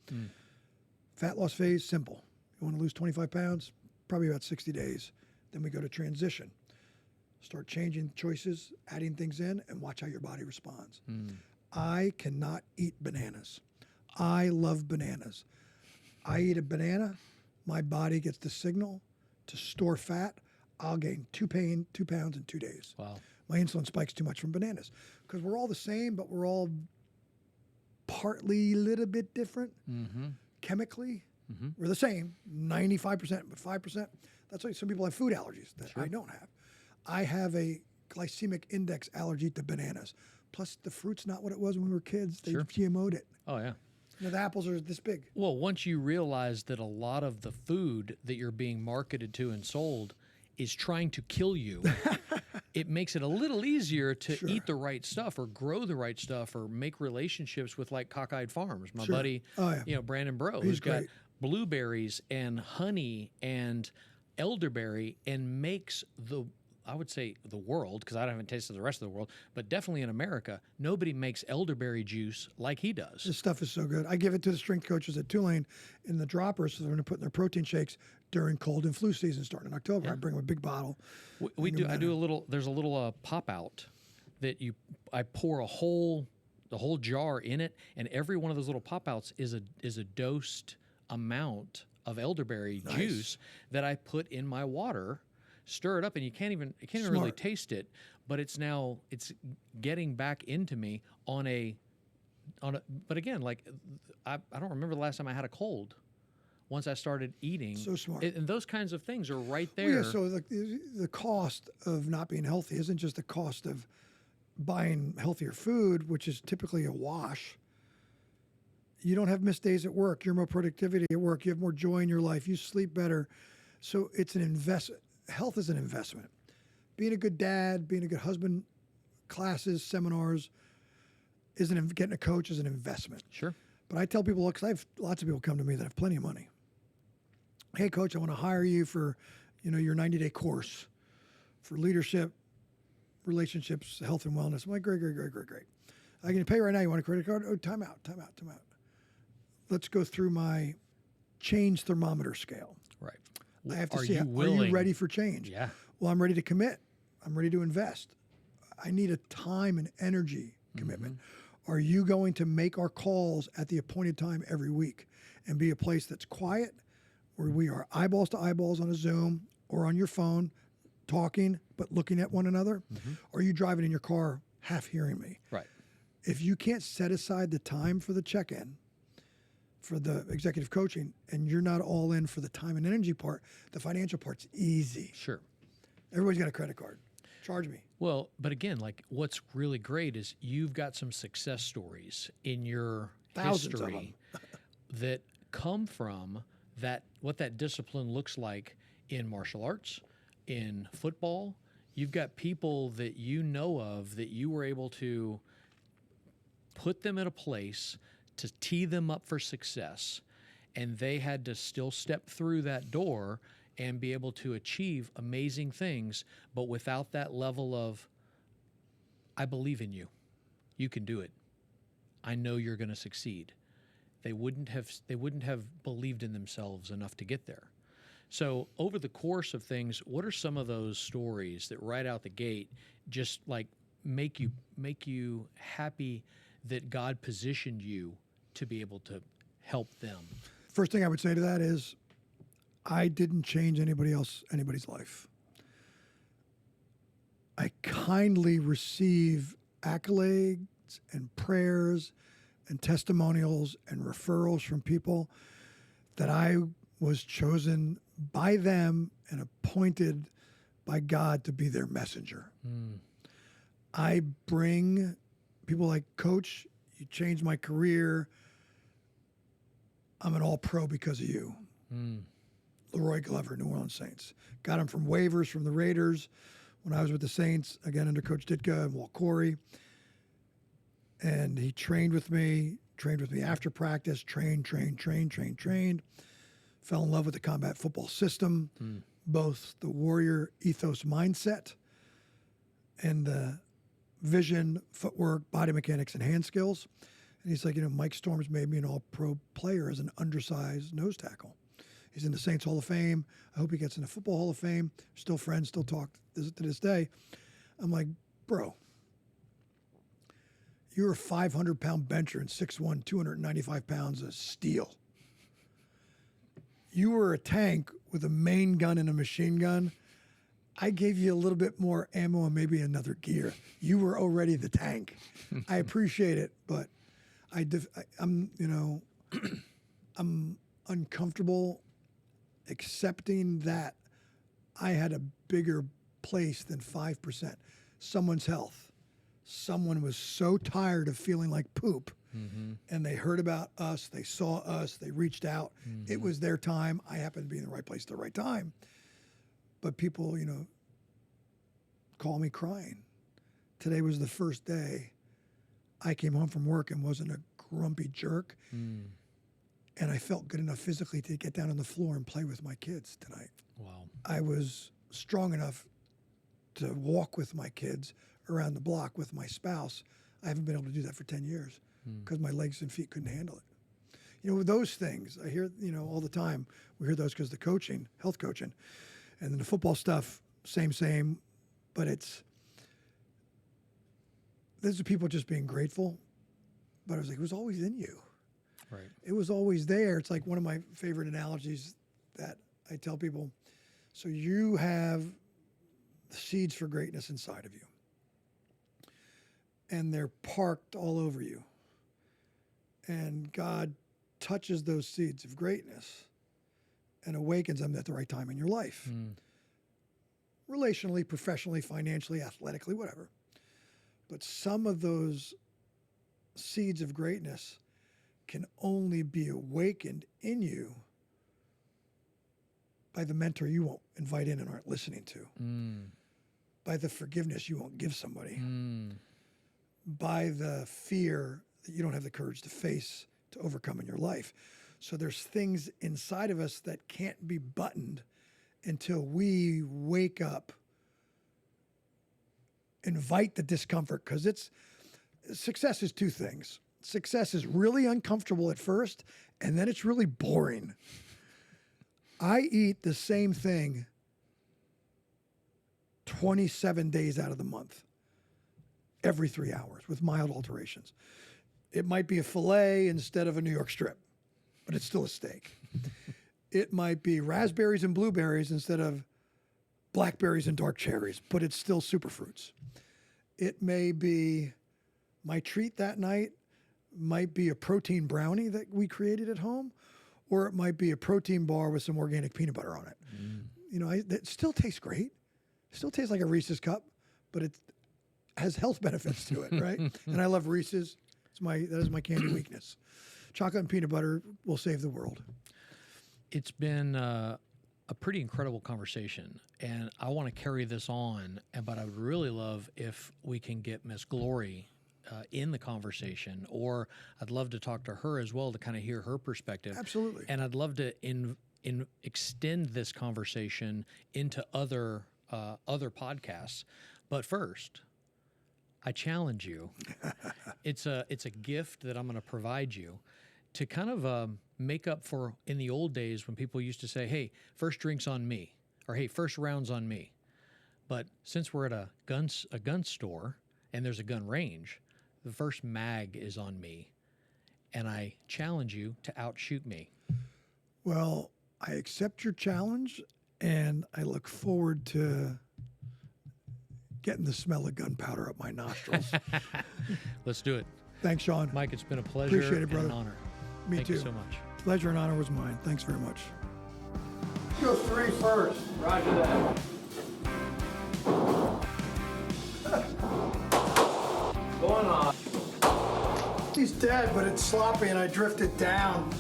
Fat loss phase, simple. You want to lose 25 pounds, probably about 60 days. Then we go to transition. Start changing choices, adding things in, and watch how your body responds. I cannot eat bananas. I love bananas. I eat a banana, my body gets the signal to store fat. I'll gain 2 pounds in 2 days. Wow. My insulin spikes too much from bananas because we're all the same, but we're all partly a little bit different chemically. We're the same, 95%, but 5%. That's why some people have food allergies that I don't have. I have a glycemic index allergy to bananas. Plus, the fruit's not what it was when we were kids. They GMO'd it. Oh, yeah. You know, the apples are this big. Well, once you realize that a lot of the food that you're being marketed to and sold is trying to kill you, it makes it a little easier to eat the right stuff or grow the right stuff or make relationships with like Cockeyed Farms. My buddy, Brandon Bro, who's got blueberries and honey and elderberry and makes I would say the world, because I haven't tasted the rest of the world, but definitely in America, nobody makes elderberry juice like he does. This stuff is so good. I give it to the strength coaches at Tulane in the droppers, so they're going to put in their protein shakes during cold and flu season starting in October. I bring them a big bottle. I do a little. There's a little pop out that I pour the whole jar in it, and every one of those little pop outs is a dosed amount of elderberry juice that I put in my water. Stir it up, and you can't even really taste it, but it's getting back into me on a. But again, like I don't remember the last time I had a cold. Once I started eating, So smart. And those kinds of things are right there. Well, yeah, so the cost of not being healthy isn't just the cost of buying healthier food, which is typically a wash. You don't have missed days at work. You're more productivity at work. You have more joy in your life. You sleep better. So it's an investment. Health is an investment. Being a good dad, being a good husband, classes, seminars, getting a coach is an investment. Sure. But I tell people, because I have lots of people come to me that have plenty of money. Hey, coach, I want to hire you for, your 90-day course for leadership, relationships, health, and wellness. I'm like, great. I can pay right now. You want a credit card? Oh, time out. let's go through my change thermometer scale. Right. I have to Are see, you are willing? you ready for change? Yeah. Well, I'm ready to commit. I'm ready to invest. I need a time and energy commitment. Are you going to make our calls at the appointed time every week and be a place that's quiet, where we are eyeballs to eyeballs on a Zoom or on your phone, talking but looking at one another? Or are you driving in your car half hearing me? Right. If you can't set aside the time for the check-in, for the executive coaching, and you're not all in for the time and energy part, the financial part's easy. Sure. Everybody's got a credit card. Charge me. Well, but again, like what's really great is you've got some success stories in your Thousands of history that come from that, what that discipline looks like in martial arts, in football. You've got people that you know of that you were able to put them in a place to tee them up for success, and they had to still step through that door and be able to achieve amazing things, but without that level of, I believe in you. You can do it. I know you're going to succeed. They wouldn't have believed in themselves enough to get there. So over the course of things, what are some of those stories that right out the gate just like make you happy that God positioned you to be able to help them? First thing I would say to that is, I didn't change anybody's life. I kindly receive accolades and prayers and testimonials and referrals from people that I was chosen by them and appointed by God to be their messenger. I bring people like, Coach, you changed my career. I'm an all-pro because of you. Leroy Glover, New Orleans Saints. Got him from waivers from the Raiders when I was with the Saints, again under Coach Ditka and Walt Corey. And he trained with me after practice, trained. Fell in love with the combat football system, both the warrior ethos mindset and the vision, footwork, body mechanics, and hand skills. And he's like, Mike Storms made me an all-pro player as an undersized nose tackle. He's in the Saints Hall of Fame. I hope he gets in the Football Hall of Fame. Still friends, still talk to this day. I'm like, bro, you're a 500-pound bencher and 6'1", 295 pounds of steel. You were a tank with a main gun and a machine gun. I gave you a little bit more ammo and maybe another gear. You were already the tank. I appreciate it, but I'm uncomfortable accepting that I had a bigger place than 5%. Someone's health. Someone was so tired of feeling like poop, and they heard about us, they saw us, they reached out. It was their time. I happened to be in the right place at the right time. But people, call me crying. Today was the first day I came home from work and wasn't a grumpy jerk. And I felt good enough physically to get down on the floor and play with my kids tonight. Wow. I was strong enough to walk with my kids around the block with my spouse. I haven't been able to do that for 10 years because my legs and feet couldn't handle it. With those things, I hear, all the time. We hear those because the coaching, health coaching. And then the football stuff, same. But these are people just being grateful. But I was like, it was always in you. Right. It was always there. It's like one of my favorite analogies that I tell people. So you have the seeds for greatness inside of you. And they're parked all over you. And God touches those seeds of greatness and awakens them at the right time in your life. Relationally, professionally, financially, athletically, whatever. But some of those seeds of greatness can only be awakened in you by the mentor you won't invite in and aren't listening to, by the forgiveness you won't give somebody, by the fear that you don't have the courage to face, to overcome in your life. So there's things inside of us that can't be buttoned until we wake up, invite the discomfort, because success is two things. Success is really uncomfortable at first, and then it's really boring. I eat the same thing 27 days out of the month, every 3 hours with mild alterations. It might be a filet instead of a New York strip, but it's still a steak. It might be raspberries and blueberries instead of blackberries and dark cherries, but it's still superfruits. It may be my treat that night might be a protein brownie that we created at home, or it might be a protein bar with some organic peanut butter on it. You know, it still tastes great. It still tastes like a Reese's cup, but it has health benefits to it, right? And I love Reese's. That is my candy weakness. Chocolate and peanut butter will save the world. It's been a pretty incredible conversation, and I want to carry this on, but I would really love if we can get Miss Glori in the conversation, or I'd love to talk to her as well to kind of hear her perspective. Absolutely. And I'd love to extend this conversation into other podcasts. But first, I challenge you. It's a gift that I'm going to provide you to kind of make up for in the old days when people used to say, "Hey, first drink's on me," or "Hey, first round's on me." But since we're at a gun store and there's a gun range, the first mag is on me, and I challenge you to outshoot me. Well, I accept your challenge, and I look forward to getting the smell of gunpowder up my nostrils. Let's do it. Thanks, Sean. Mike, it's been a pleasure Appreciate it, brother. and an honor. Me Thank too. you so much. Pleasure and honor was mine. Thanks very much. Go 3 first. Roger that. Going on. He's dead, but it's sloppy and I drifted down.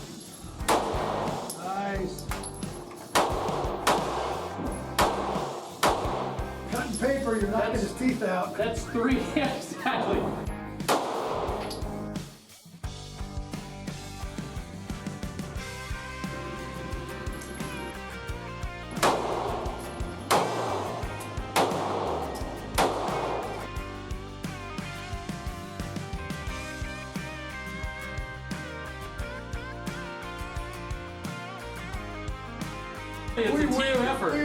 Nice. Cutting paper, you're knocking his teeth out. That's 3, exactly. It's a team effort.